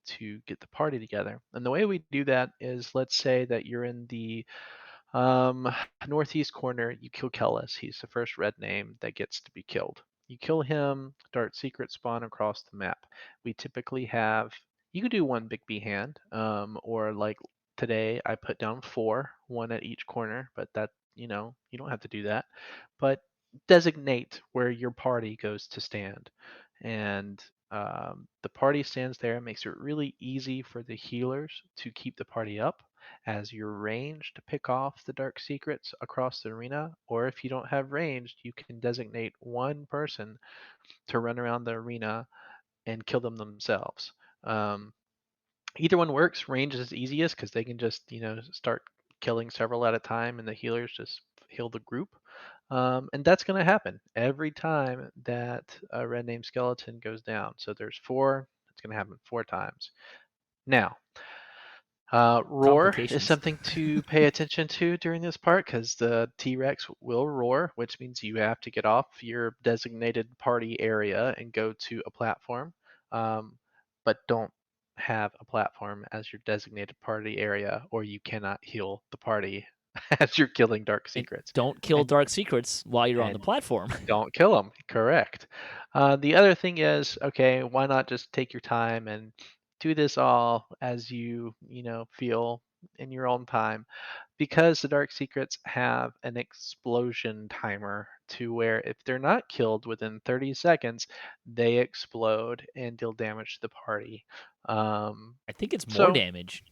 to get the party together. And the way we do that is, let's say that you're in the um, northeast corner, you kill Kellis. He's the first red name that gets to be killed. You kill him, dark secret spawn across the map. We typically have, you could do one big B hand, or like today I put down four, one at each corner, but that, you don't have to do that. But designate where your party goes to stand. And the party stands there, makes it really easy for the healers to keep the party up as your range to pick off the dark secrets across the arena, or if you don't have range, you can designate one person to run around the arena and kill them themselves. Um, Either one works. Range is easiest because they can just, start killing several at a time, and the healers just heal the group. And that's going to happen every time that a red name skeleton goes down. So there's four. It's going to happen four times. Now, roar is Complications. something to pay attention to during this part because the T-Rex will roar, which means you have to get off your designated party area and go to a platform. But don't have a platform as your designated party area, or you cannot heal the party as you're killing dark And secrets. don't kill And dark secrets while you're on the and platform. don't kill them. Correct. The other thing is, okay, why not just take your time and do this all as you feel in your own time? Because the dark secrets have an explosion timer to where if they're not killed within 30 seconds, they explode and deal damage to the party. Um, I think it's more so, damage.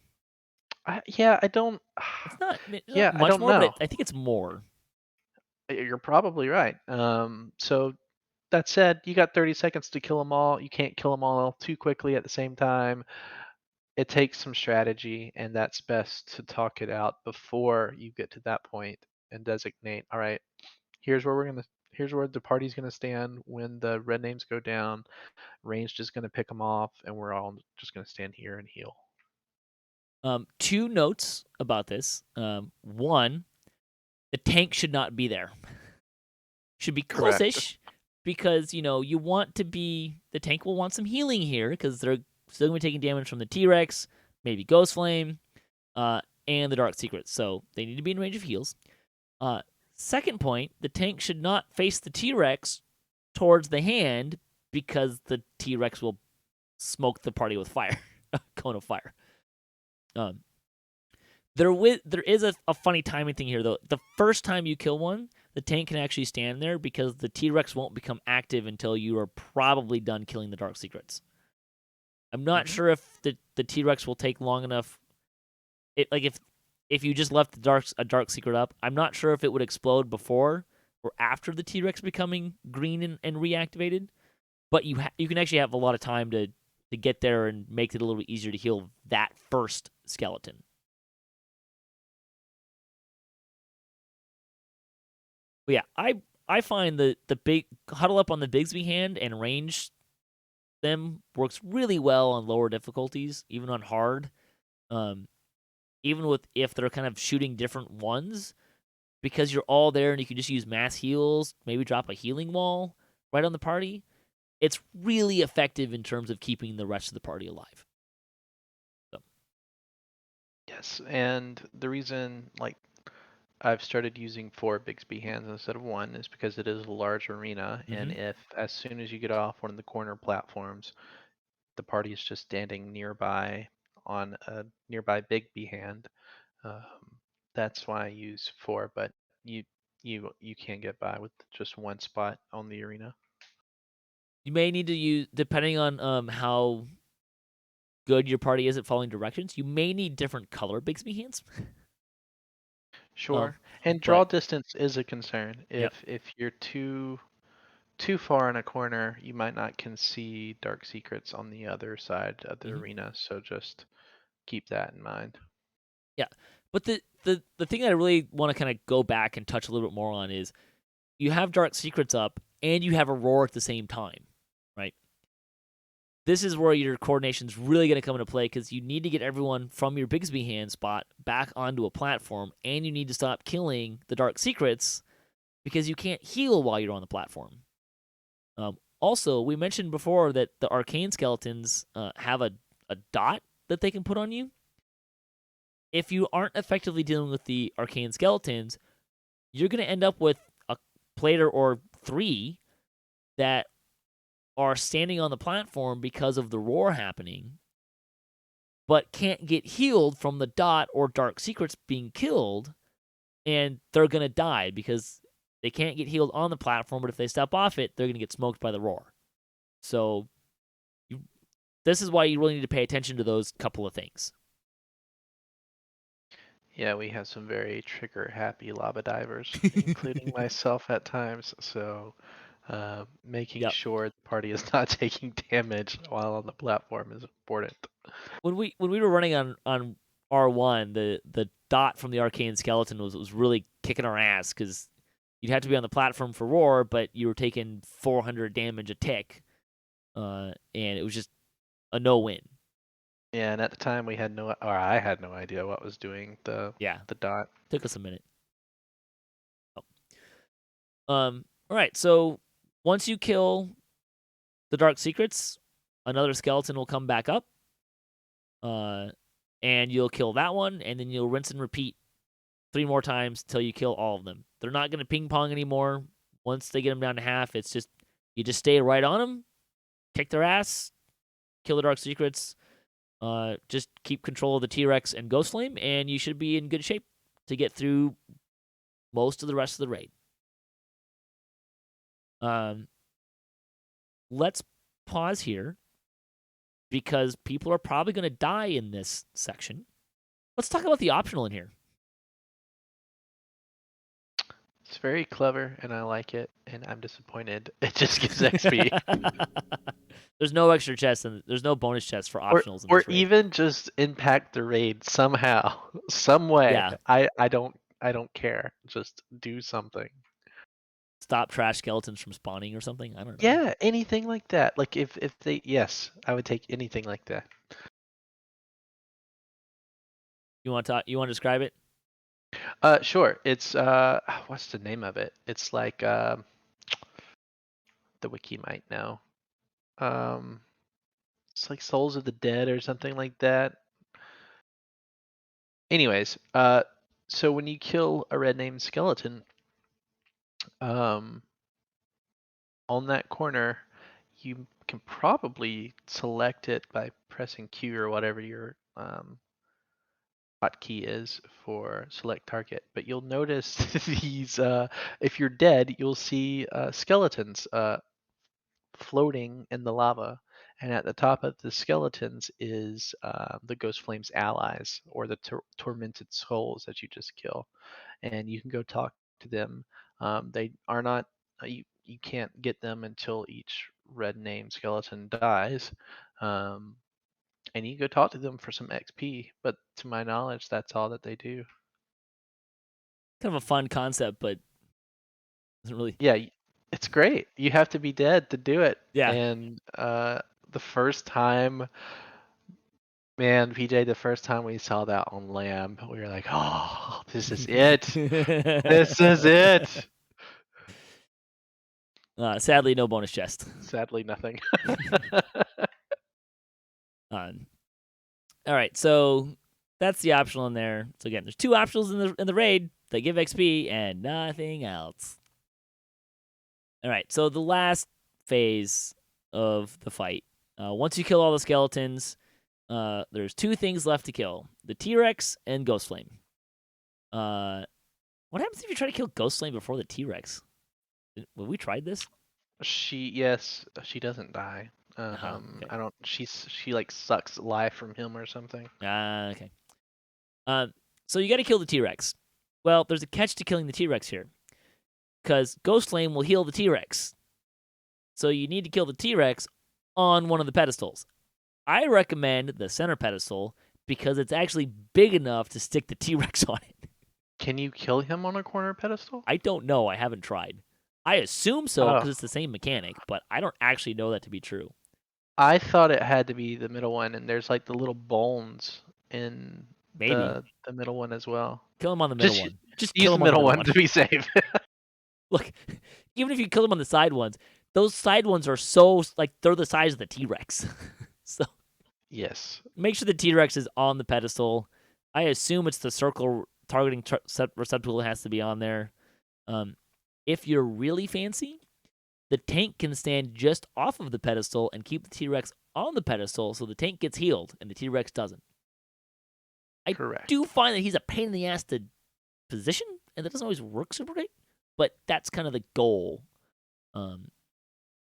yeah, I don't. It's not Yeah, I much don't more, but know. I think it's more. You're probably right. So that said, you got 30 seconds to kill them all. You can't kill them all too quickly at the same time. It takes some strategy, and that's best to talk it out before you get to that point and designate, all right, here's where the party's gonna stand when the red names go down. Ranged is gonna pick them off, and we're all just gonna stand here and heal. Two notes about this. One, the tank should not be there. Should be Correct. close-ish because you want to be. The tank will want some healing here because they're still gonna be taking damage from the T-Rex, maybe Ghost Flame, and the Dark Secret. So they need to be in range of heals. Second point, the tank should not face the T-Rex towards the hand because the T-Rex will smoke the party with fire, a cone of fire. Um, there is a funny timing thing here though. The first time you kill one, the tank can actually stand there because the T-Rex won't become active until you are probably done killing the dark secrets. I'm not Hmm. sure if the T-Rex will take long enough. Like if you just left a dark secret up, I'm not sure if it would explode before or after the T-Rex becoming green and reactivated. But you can actually have a lot of time to get there and make it a little bit easier to heal that first skeleton. But yeah, I find the big huddle up on the Bigsby hand and range them works really well on lower difficulties, even on hard. Um, even with if they're kind of shooting different ones, because you're all there and you can just use mass heals, maybe drop a healing wall right on the party. It's really effective in terms of keeping the rest of the party alive. So, Yes, and the reason like I've started using 4 Bixby hands instead of one is because it is a large arena, and mm-hmm. if as soon as you get off one of the corner platforms, the party is just standing nearby on a nearby Bigby hand, um, that's why I use 4. But you you can get by with just one spot on the arena. You may need to use, depending on how good your party is at following directions, you may need different color Bixby hands. um, Sure, and but draw distance is a concern. yep. If you're too far in a corner, you might not can see dark secrets on the other side of the Mm-hmm. arena. So just keep that in mind. Yeah, but the thing I really want to kind of go back and touch a little bit more on is you have dark secrets up and you have a roar at the same time, right? This is where your coordination's really going to come into play because you need to get everyone from your Bigsby hand spot back onto a platform, and you need to stop killing the dark secrets because you can't heal while you're on the platform. Also, we mentioned before that the arcane skeletons have a dot that they can put on you. If you aren't effectively dealing with the arcane skeletons, you're going to end up with a player or three that are standing on the platform because of the roar happening, but can't get healed from the dot or dark secrets being killed, and they're going to die because they can't get healed on the platform, but if they step off it, they're going to get smoked by the roar. So you, this is why you really need to pay attention to those couple of things. Yeah, we have some very trigger happy lava divers, including myself at times. So making Yep. sure the party is not taking damage while on the platform is important. When we were running on R1, the dot from the arcane skeleton was really kicking our ass because you'd have to be on the platform for roar, but you were taking 400 damage a tick, and it was just a no win. Yeah, and at the time we had no, or I had no idea what was doing Yeah, the dot. took us a minute. All right, so once you kill the dark secrets, another skeleton will come back up, uh, and you'll kill that one, and then you'll rinse and repeat 3 more times till you kill all of them. They're not gonna ping pong anymore. Once they get them down to half, it's just you just stay right on them, kick their ass, kill the dark secrets, just keep control of the T-Rex and Ghost Flame, and you should be in good shape to get through most of the rest of the raid. Um, let's pause here because people are probably going to die in this section. Let's talk about the optional in here. It's very clever and I like it, and I'm disappointed. It just gives XP. There's no extra chests and there's no bonus chests for Or optionals in or this raid. even just impact the raid somehow, some way. Yeah, I don't care. Just do something. stop trash skeletons from spawning or something. I don't know. Yeah, anything like that. Like if they yes, I would take anything like that. You want to talk? You want to describe it? Sure. It's what's the name of it? It's like the wiki might know. Um, it's like Souls of the Dead or something like that. Anyways, so when you kill a red name skeleton, um, on that corner, you can probably select it by pressing Q or whatever your hotkey is for select target, but you'll notice these. If you're dead, you'll see skeletons floating in the lava, and at the top of the skeletons is the Ghost Flame's allies, or the tormented souls that you just kill, and you can go talk to them. They are not you can't get them until each red name skeleton dies. Um, and you can go talk to them for some XP, but to my knowledge, that's all that they do. Kind of a fun concept, but doesn't really. Yeah, it's great. You have to be dead to do it. Yeah. And the first time, man, PJ, the first time we saw that on Lamb, we were like, oh, this is it. This is it. Sadly, no bonus chest. Sadly, nothing. All right, so that's the optional in there. So again, there's 2 optionals in the raid that give XP and nothing else. All right, so the last phase of the fight. Once you kill all the skeletons, there's 2 things left to kill: the T-Rex and Ghost Flame. What happens if you try to kill Ghost Flame before the T-Rex? Have we tried this? Yes, she doesn't die. Okay. I don't. She like sucks life from him or something. Okay. So you got to kill the T-Rex. Well, there's a catch to killing the T-Rex here, because Ghost Flame will heal the T-Rex. So you need to kill the T-Rex on one of the pedestals. I recommend the center pedestal because it's actually big enough to stick the T-Rex on it. Can you kill him on a corner pedestal? I don't know. I haven't tried. I assume so because Oh, it's the same mechanic, but I don't actually know that to be true. I thought it had to be the middle one, and there's like the little bones in Maybe. the middle one as well. Kill him on the middle Just one. Just use kill the him on the middle middle one one. to be safe. Look, even if you kill him on the side ones, those side ones are so, like, they're the size of the T-Rex. So Yes. make sure the T-Rex is on the pedestal. I assume it's the circle targeting receptacle that has to be on there. If you're really fancy, the tank can stand just off of the pedestal and keep the T-Rex on the pedestal so the tank gets healed and the T-Rex doesn't. I do Correct. find that he's a pain in the ass to position, and that doesn't always work super great, but that's kind of the goal. Um,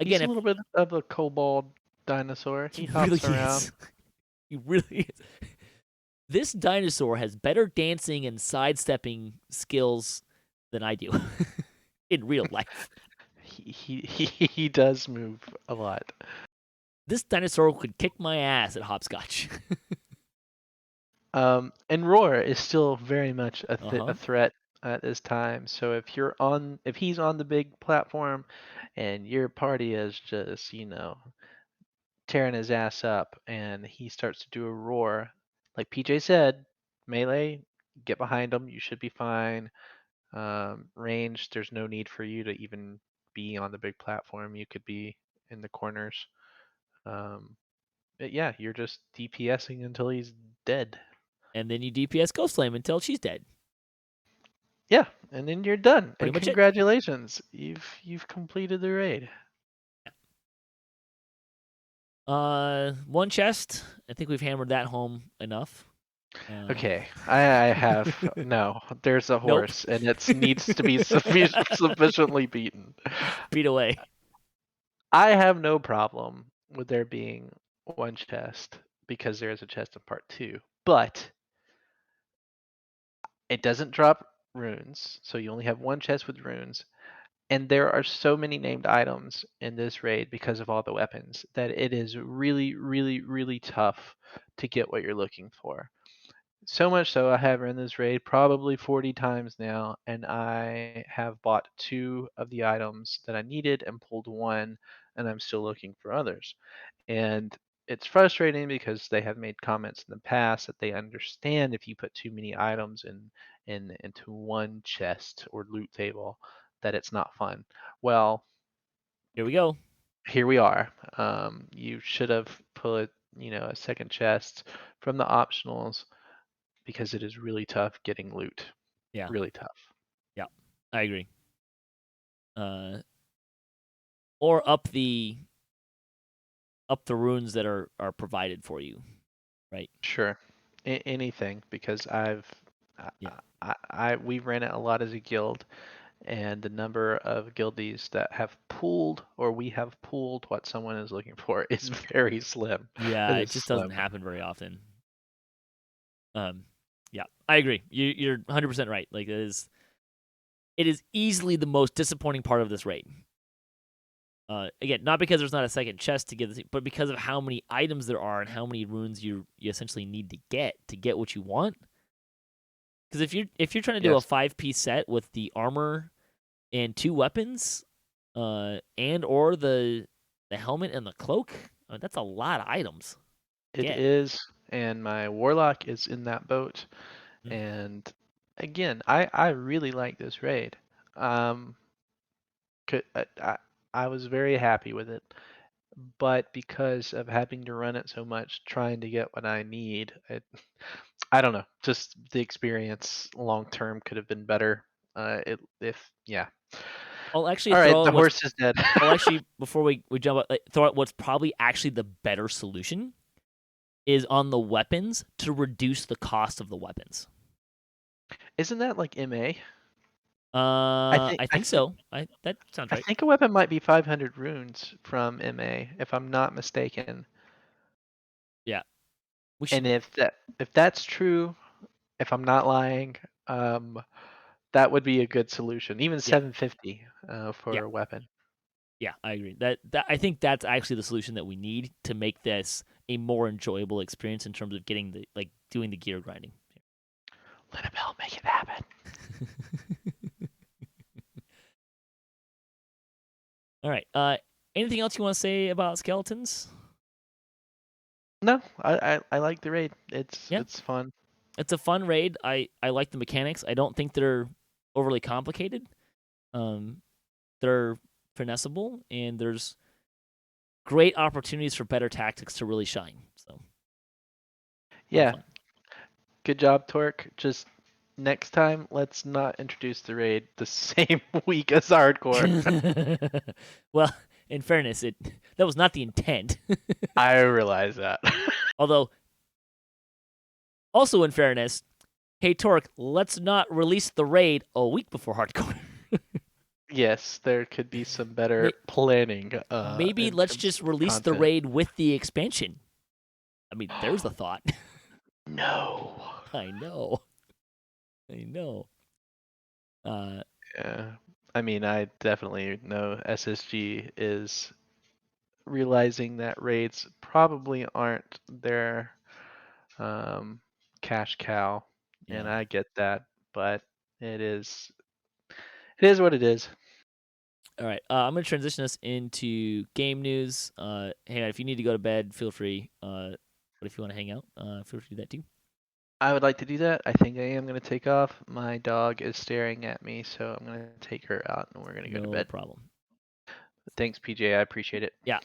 He's Again, a if little bit of a kobold dinosaur. he He really hops around. is, he really is. This dinosaur has better dancing and sidestepping skills than I do in real life. He does move a lot. This dinosaur could kick my ass at hopscotch. And Roar is still very much a Uh-huh. threat at this time. So if he's on the big platform, and your party is just tearing his ass up, and he starts to do a roar, like PJ said, melee, get behind him. You should be fine. Range, there's no need for you to even be on the big platform. You could be in the corners. Um, but yeah, you're just DPSing until he's dead. And then you DPS Ghost Flame until she's dead. Yeah, and then you're done. Pretty And much it. congratulations, you've completed the raid. One chest. I think we've hammered that home enough. Okay, I have no. There's a Nope. horse, and it needs to be sufficiently beaten. Beat away. I have no problem with there being one chest because there is a chest in part two, but it doesn't drop runes, so you only have one chest with runes. And there are so many named items in this raid because of all the weapons that it is really, really, really tough to get what you're looking for. So much so, I have run this raid probably 40 times now, and I have bought two of the items that I needed and pulled one, and I'm still looking for others. And it's frustrating because they have made comments in the past that they understand if you put too many items into one chest or loot table, that it's not fun. Well, Here we go. here we are. You should have put, a second chest from the optionals because it is really tough getting loot. Yeah. Really tough. Yeah. I agree. Or up the runes that are provided for you, right? Sure. anything because Yeah. we ran it a lot as a guild, and the number of guildies that have pooled or we have pooled what someone is looking for is very slim. Yeah, It it is just doesn't slim. happen very often. Um, yeah, I agree. You're 100% right. Like it is easily the most disappointing part of this raid. Again, not because there's not a second chest to get this, but because of how many items there are and how many runes you essentially need to get what you want. Because if you're trying to do a Yes, 5-piece set with the armor and 2 weapons, and or the helmet and the cloak, that's a lot of items to it get. is, and my warlock is in that boat. Mm. And again, I really like this raid. Um, I was very happy with it, but because of having to run it so much, trying to get what I need, I don't know. Just the experience long term could have been better. If yeah. I'll actually All right, throw the out what's horse is dead. I'll actually before we jump out, like, throw out what's probably actually the better solution is on the weapons to reduce the cost of the weapons. Isn't that like MA? I think I I think think so. That sounds I right. think a weapon might be 500 runes from MA, if I'm not mistaken. Yeah, we should. And if that's true, if I'm not lying, um, that would be a good solution. Even Yeah, 750 yeah, for a weapon. yeah. I agree. That I think that's actually the solution that we need to make this a more enjoyable experience in terms of getting the like doing the gear grinding. Linabelle, make it happen. All right. Anything else you want to say about skeletons? No, I like the raid. Yeah, It's fun. it's a fun raid. I like the mechanics. I don't think they're overly complicated. Um, they're finessable, and there's great opportunities for better tactics to really shine. So, a lot of Yeah, fun. good job, Torque. Just next time, let's not introduce the raid the same week as hardcore. Well, in fairness, that was not the intent. I realize that. Although, also in fairness, hey Torque, let's not release the raid a week before hardcore. Yes, there could be some better planning Maybe in let's terms just of release the content. raid with the expansion. I mean, there's the thought. No. I know. I know. Uh, Yeah. I mean, I definitely know SSG is realizing that raids probably aren't their um, cash cow, and yeah. I get that, but it is what it is. All right. I'm gonna transition us into game news. Hey, if you need to go to bed, feel free. But if you want to hang out, feel free to do that too. I would like to do that. I think I am going to take off. My dog is staring at me, so I'm going to take her out and we're going to go to No bed. problem. Thanks, PJ. I appreciate it. Yeah.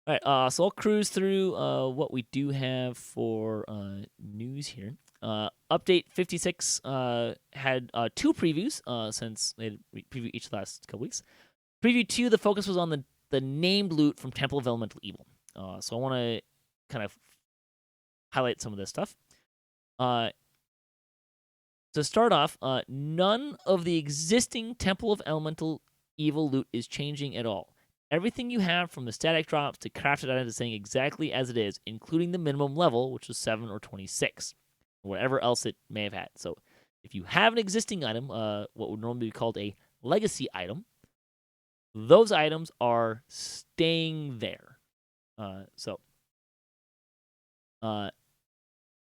All right. So I'll cruise through what we do have for news here. Update 56 had 2 previews since they had previewed each of the last couple weeks. Preview 2, the focus was on the named loot from Temple of Elemental Evil. So I want to kind of highlight some of this stuff. To start off, none of the existing Temple of Elemental Evil loot is changing at all. Everything you have from the static drops to crafted items is staying exactly as it is, including the minimum level, which was 7 or 26, or whatever else it may have had. So if you have an existing item, what would normally be called a legacy item, those items are staying there. So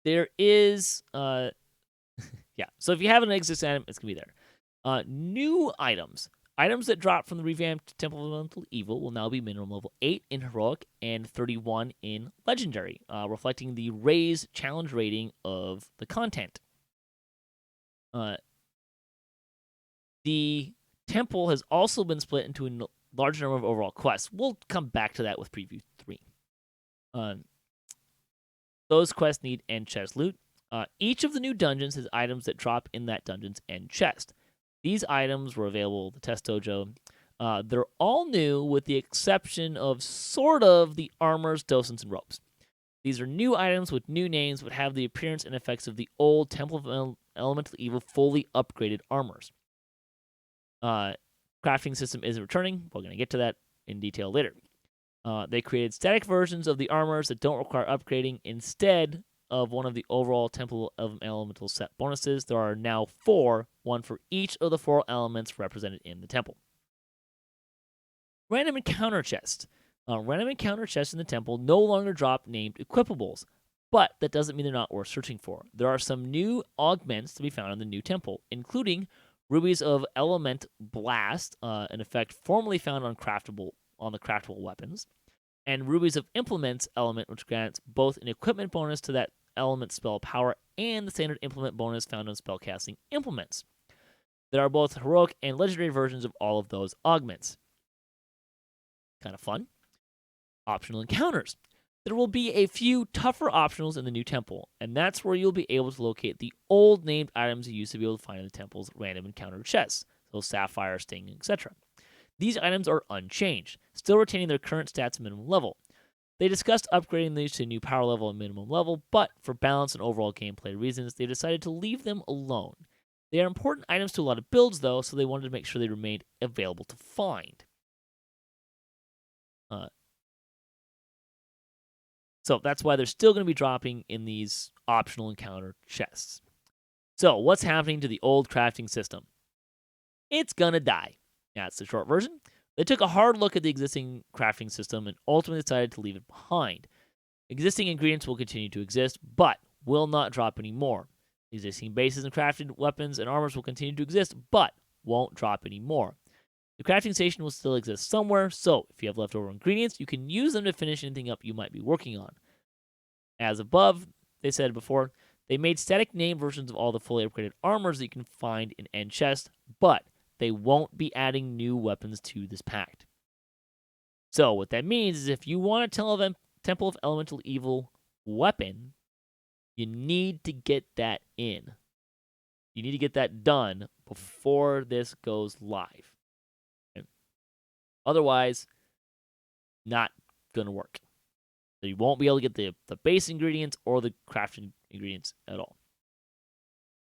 there is yeah. So if you have an existing item, it's gonna be there. New items. Items that drop from the revamped Temple of Elemental Evil will now be minimum level 8 in Heroic and 31 in Legendary, reflecting the raised challenge rating of the content. The temple has also been split into a large number of overall quests. We'll come back to that with Preview 3. Those quests need end chest loot. Each of the new dungeons has items that drop in that dungeon's end chest. These items were available at the test dojo. They're all new with the exception of sort of the armors, docents, and ropes. These are new items with new names, but have the appearance and effects of the old Temple of Elemental Evil fully upgraded armors. Crafting system isn't returning. We're going to get to that in detail later. They created static versions of the armors that don't require upgrading instead of one of the overall Temple of Elemental set bonuses. There are now 4, one for each of the 4 elements represented in the temple. Random encounter chests. Random encounter chests in the temple no longer drop named equipables, but that doesn't mean they're not worth searching for. There are some new augments to be found in the new temple, including rubies of Element Blast, an effect formerly found on the craftable weapons, and rubies of Implements element, which grants both an equipment bonus to that element spell power and the standard implement bonus found on spellcasting implements. There are both heroic and legendary versions of all of those augments. Kind of fun. Optional encounters. There will be a few tougher optionals in the new temple, and that's where you'll be able to locate the old named items you used to be able to find in the temple's random encounter chests, so sapphire, sting, etc. These items are unchanged, still retaining their current stats minimum level. They discussed upgrading these to a new power level and minimum level, but for balance and overall gameplay reasons, they decided to leave them alone. They are important items to a lot of builds, though, so they wanted to make sure they remained available to find. So that's why they're still going to be dropping in these optional encounter chests. So what's happening to the old crafting system? It's going to die. That's the short version. They took a hard look at the existing crafting system and ultimately decided to leave it behind. Existing ingredients will continue to exist, but will not drop anymore. Existing bases and crafted weapons and armors will continue to exist, but won't drop anymore. The crafting station will still exist somewhere, so if you have leftover ingredients, you can use them to finish anything up you might be working on. As above, they said before, they made static name versions of all the fully upgraded armors that you can find in end chest, but they won't be adding new weapons to this pact. So what that means is if you want a Temple of Elemental Evil weapon, you need to get that in. You need to get that done before this goes live. Otherwise, not going to work. So you won't be able to get the base ingredients or the crafting ingredients at all.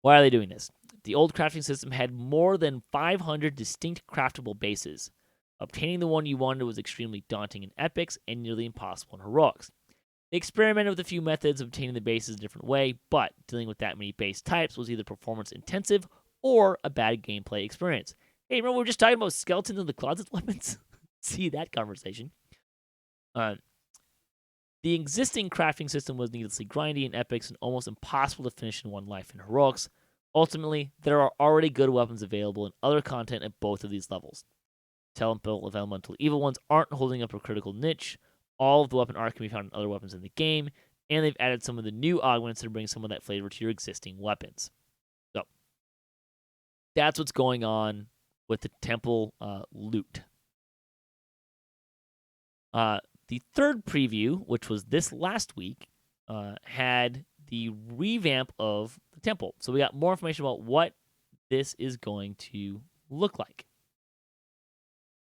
Why are they doing this? The old crafting system had more than 500 distinct craftable bases. Obtaining the one you wanted was extremely daunting in epics and nearly impossible in heroics. They experimented with a few methods of obtaining the bases a different way, but dealing with that many base types was either performance intensive or a bad gameplay experience. Hey, remember we were just talking about skeletons in the closet weapons? See that conversation. The existing crafting system was needlessly grindy in epics and almost impossible to finish in one life in heroics. Ultimately, there are already good weapons available in other content at both of these levels. Temple of Elemental Evil ones aren't holding up a critical niche. All of the weapon art can be found in other weapons in the game, and they've added some of the new augments to bring some of that flavor to your existing weapons. So, that's what's going on with the temple loot. The third preview, which was this last week, had the revamp of the temple. So we got more information about what this is going to look like.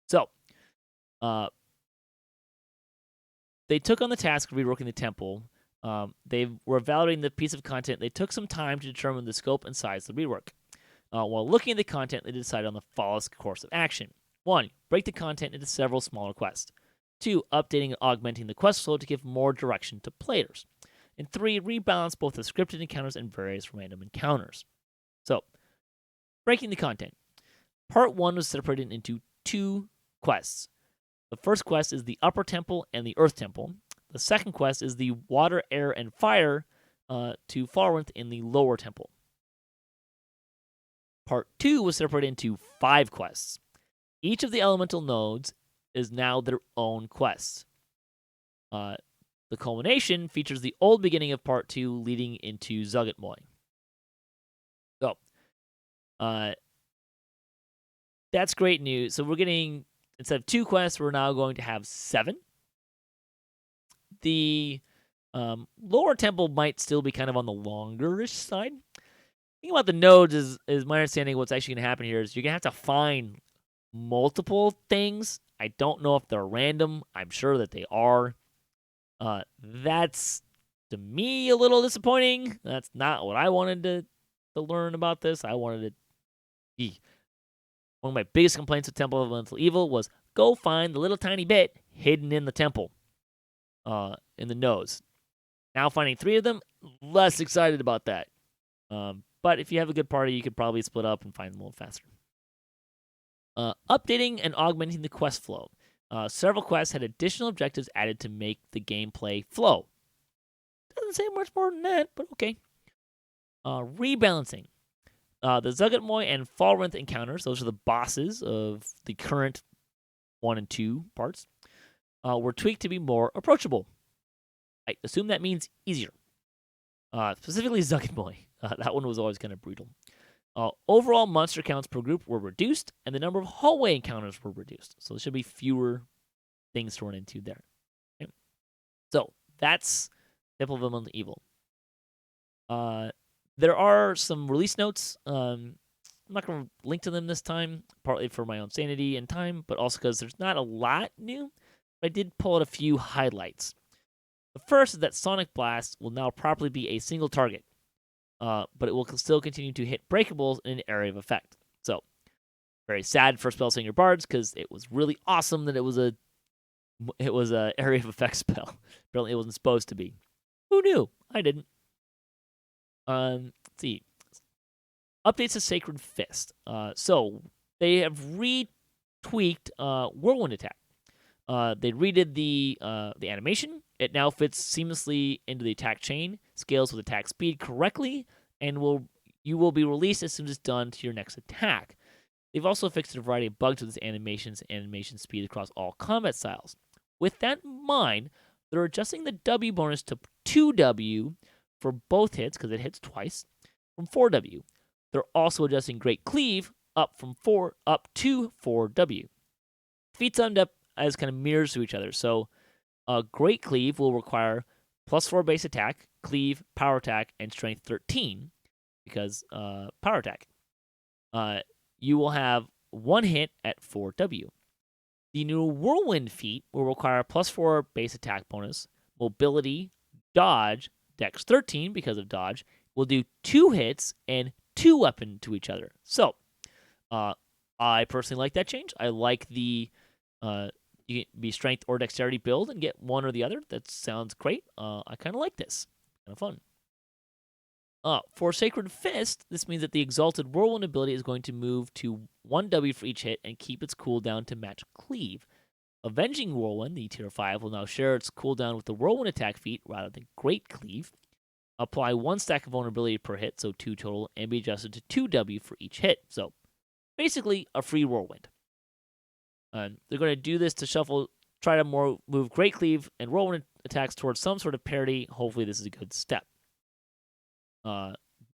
So, they took on the task of reworking the temple. They were evaluating the piece of content. They took some time to determine the scope and size of the rework. While looking at the content, they decided on the following course of action. 1. Break the content into several smaller quests. 2. Updating and augmenting the quest flow to give more direction to players. And 3. Rebalance both the scripted encounters and various random encounters. So, breaking the content. Part 1 was separated into 2 quests. The first quest is the Upper Temple and the Earth Temple. The second quest is the Water, Air, and Fire to Farwinth in the Lower Temple. Part 2 was separated into 5 quests. Each of the elemental nodes is now their own quests. The culmination features the old beginning of Part 2 leading into Zuggtmoy. So, that's great news. So we're getting, instead of 2 quests, we're now going to have 7. The Lower Temple might still be kind of on the longer-ish side. The thing about the nodes is my understanding of what's actually going to happen here is you're going to have to find multiple things. I don't know if they're random. I'm sure that they are. That's to me a little disappointing. That's not what I wanted to learn about this. I wanted to. One of my biggest complaints with Temple of Elemental Evil was go find the little tiny bit hidden in the temple, in the nose. Now finding 3 of them, less excited about that. But if you have a good party, you could probably split up and find them a little faster. Updating and augmenting the quest flow. Several quests had additional objectives added to make the gameplay flow. Doesn't say much more than that, but okay. Rebalancing. The Zuggtmoy and Falrinth encounters, those are the bosses of the current 1 and 2 parts, were tweaked to be more approachable. I assume that means easier. Specifically Zuggtmoy. That one was always kind of brutal. Overall monster counts per group were reduced, and the number of hallway encounters were reduced. So there should be fewer things to run into there. Okay. So that's Temple of Elemental Evil. There are some release notes. I'm not going to link to them this time, partly for my own sanity and time, but also because there's not a lot new. But I did pull out a few highlights. The first is that Sonic Blast will now properly be a single target, but it will still continue to hit breakables in an area of effect. So, very sad for Spellslinger Bards because it was really awesome that it was a area of effect spell. Apparently, it wasn't supposed to be. Who knew? I didn't. Let's see. Updates to Sacred Fist. So they have retweaked Whirlwind Attack. They redid the animation. It now fits seamlessly into the attack chain, scales with attack speed correctly, and you will be released as soon as it's done to your next attack. They've also fixed a variety of bugs with its animation speed across all combat styles. With that in mind, they're adjusting the W bonus to 2W for both hits, because it hits twice, from 4W. They're also adjusting Great Cleave up to 4W. Feats end up as kind of mirrors to each other. So Great Cleave will require +4 base attack, cleave, power attack, and strength 13, because power attack. You will have 1 hit at 4W. The new Whirlwind feat will require +4 base attack bonus, mobility, dodge, dex 13 because of dodge. Will do 2 hits and 2 weapon to each other. So, I personally like that change. I like the you can be strength or dexterity build and get one or the other. That sounds great. I kind of like this. Kind of fun. For Sacred Fist, this means that the Exalted Whirlwind ability is going to move to 1W for each hit and keep its cooldown to match Cleave. Avenging Whirlwind, the tier 5, will now share its cooldown with the Whirlwind attack feat rather than Great Cleave. Apply 1 stack of vulnerability per hit, so 2 total, and be adjusted to 2W for each hit. So, basically, a free Whirlwind. They're going to do this to try to move Great Cleave and Whirlwind attacks towards some sort of parity. Hopefully, this is a good step.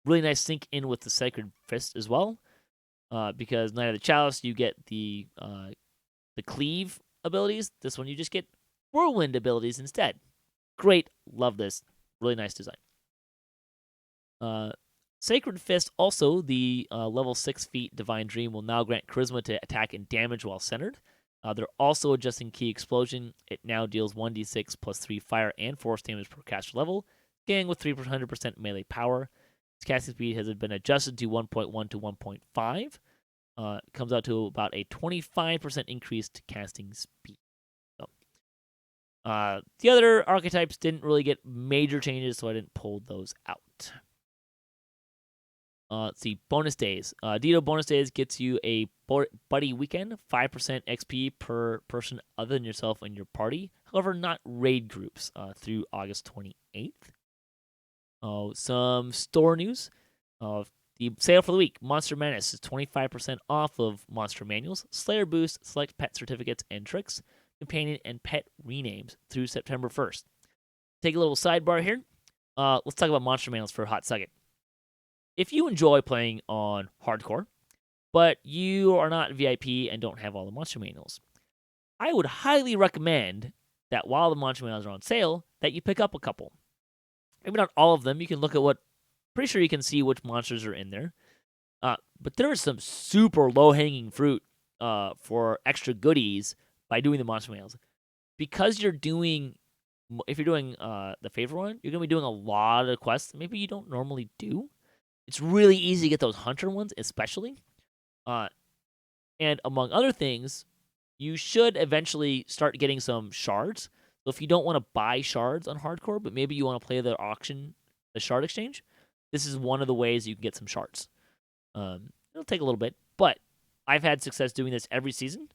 Really nice sync in with the Sacred Fist as well, because Knight of the Chalice, you get the Cleave abilities. This one, you just get Whirlwind abilities instead. Great. Love this. Really nice design. Sacred Fist, also, the level 6 feat Divine Dream will now grant Charisma to attack and damage while centered. They're also adjusting Key Explosion. It now deals 1d6 plus 3 fire and force damage per caster level, scaling with 300% melee power. Its casting speed has been adjusted to 1.1 to 1.5. It comes out to about a 25% increase to casting speed. So, the other archetypes didn't really get major changes, so I didn't pull those out. Let's see, bonus days. DDO bonus days gets you a buddy weekend, 5% XP per person other than yourself and your party. However, not raid groups through August 28th. Some store news. The sale for the week, Monster Menace is 25% off of monster manuals, Slayer Boost, select pet certificates and tricks, companion and pet renames through September 1st. Take a little sidebar here. Let's talk about monster manuals for a hot second. If you enjoy playing on hardcore, but you are not VIP and don't have all the monster manuals, I would highly recommend that while the monster manuals are on sale, that you pick up a couple. Maybe not all of them. You can look at pretty sure you can see which monsters are in there. But there is some super low-hanging fruit for extra goodies by doing the monster manuals. Because you're doing if you're doing the favorite one, you're gonna be doing a lot of quests that maybe you don't normally do. It's really easy to get those hunter ones, especially. And among other things, you should eventually start getting some shards. So if you don't want to buy shards on hardcore, but maybe you want to play the auction, the shard exchange, this is one of the ways you can get some shards. It'll take a little bit, but I've had success doing this every season,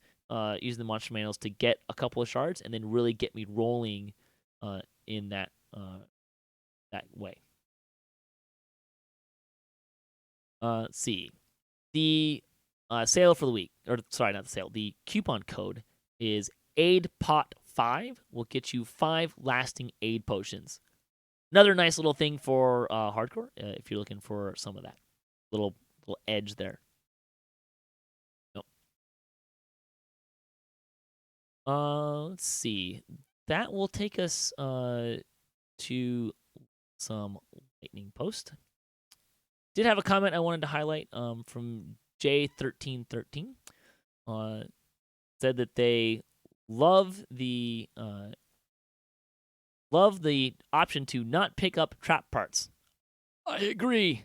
using the monster manuals to get a couple of shards and then really get me rolling in that way. Let's see. The sale for the week, or sorry, not the sale. The coupon code is AidPot5. Will get you 5 lasting aid potions. Another nice little thing for hardcore if you're looking for some of that little edge there. Nope. Let's see. That will take us to some lightning post. Did have a comment I wanted to highlight from J1313. Said that they love the option to not pick up trap parts. I agree.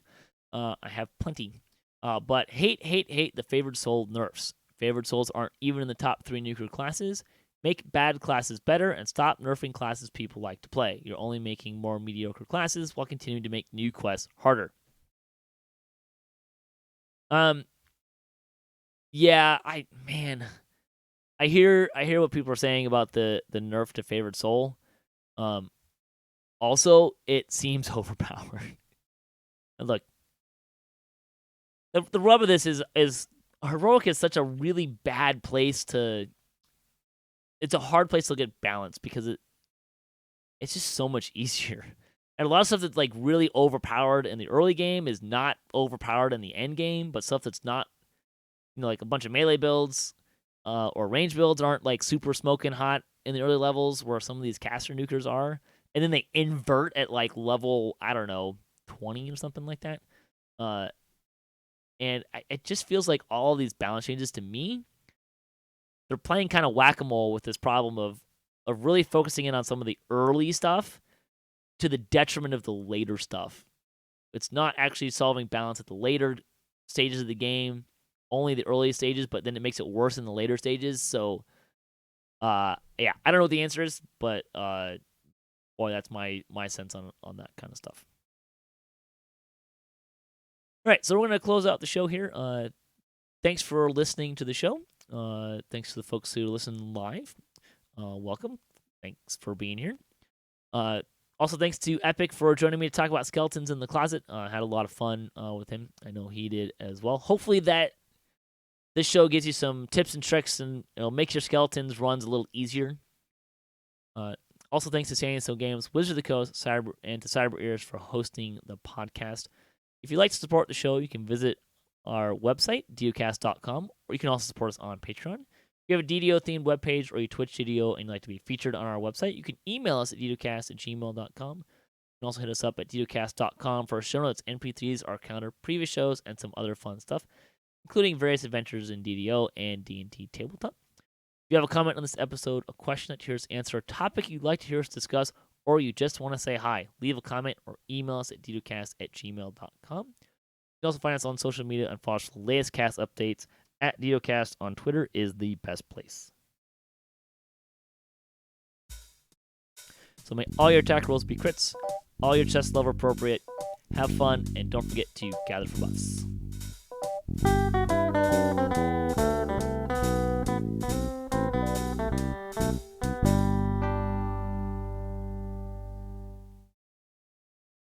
I have plenty. But hate the favored soul nerfs. Favored souls aren't even in the top 3 nuclear classes. Make bad classes better and stop nerfing classes people like to play. You're only making more mediocre classes while continuing to make new quests harder. Yeah, I hear what people are saying about the nerf to favored soul. Also, it seems overpowered. And look, the rub of this is heroic is such a really bad place to. It's a hard place to look at balance because it's just so much easier. And a lot of stuff that's like really overpowered in the early game is not overpowered in the end game, but stuff that's not, like a bunch of melee builds or range builds aren't like super smoking hot in the early levels where some of these caster nukers are. And then they invert at like level, I don't know, 20 or something like that. And it just feels like all these balance changes to me, they're playing kind of whack-a-mole with this problem of really focusing in on some of the early stuff to the detriment of the later stuff. It's not actually solving balance at the later stages of the game, only the early stages, but then it makes it worse in the later stages. So, yeah, I don't know what the answer is, but boy, that's my sense on that kind of stuff. All right, so we're going to close out the show here. Thanks for listening to the show. Thanks to the folks who listen live. Welcome. Thanks for being here. Also, thanks to Epic for joining me to talk about skeletons in the closet. I had a lot of fun with him. I know he did as well. Hopefully that this show gives you some tips and tricks and makes your skeletons runs a little easier. Also, thanks to San Diego Games, Wizard of the Coast, and to Cyber Ears for hosting the podcast. If you'd like to support the show, you can visit our website, DDOCast.com, or you can also support us on Patreon. If you have a DDO-themed webpage or a Twitch DDO and you'd like to be featured on our website, you can email us at ddocast@gmail.com. You can also hit us up at ddocast.com for show notes, MP3s, our calendar, previous shows, and some other fun stuff, including various adventures in DDO and D&T Tabletop. If you have a comment on this episode, a question that you hear us answer, a topic you'd like to hear us discuss, or you just want to say hi, leave a comment or email us at ddocast@gmail.com. You can also find us on social media and follow us for the latest cast updates at DDOCast on Twitter is the best place. So may all your attack rolls be crits, all your chest level appropriate, have fun, and don't forget to gather for buffs.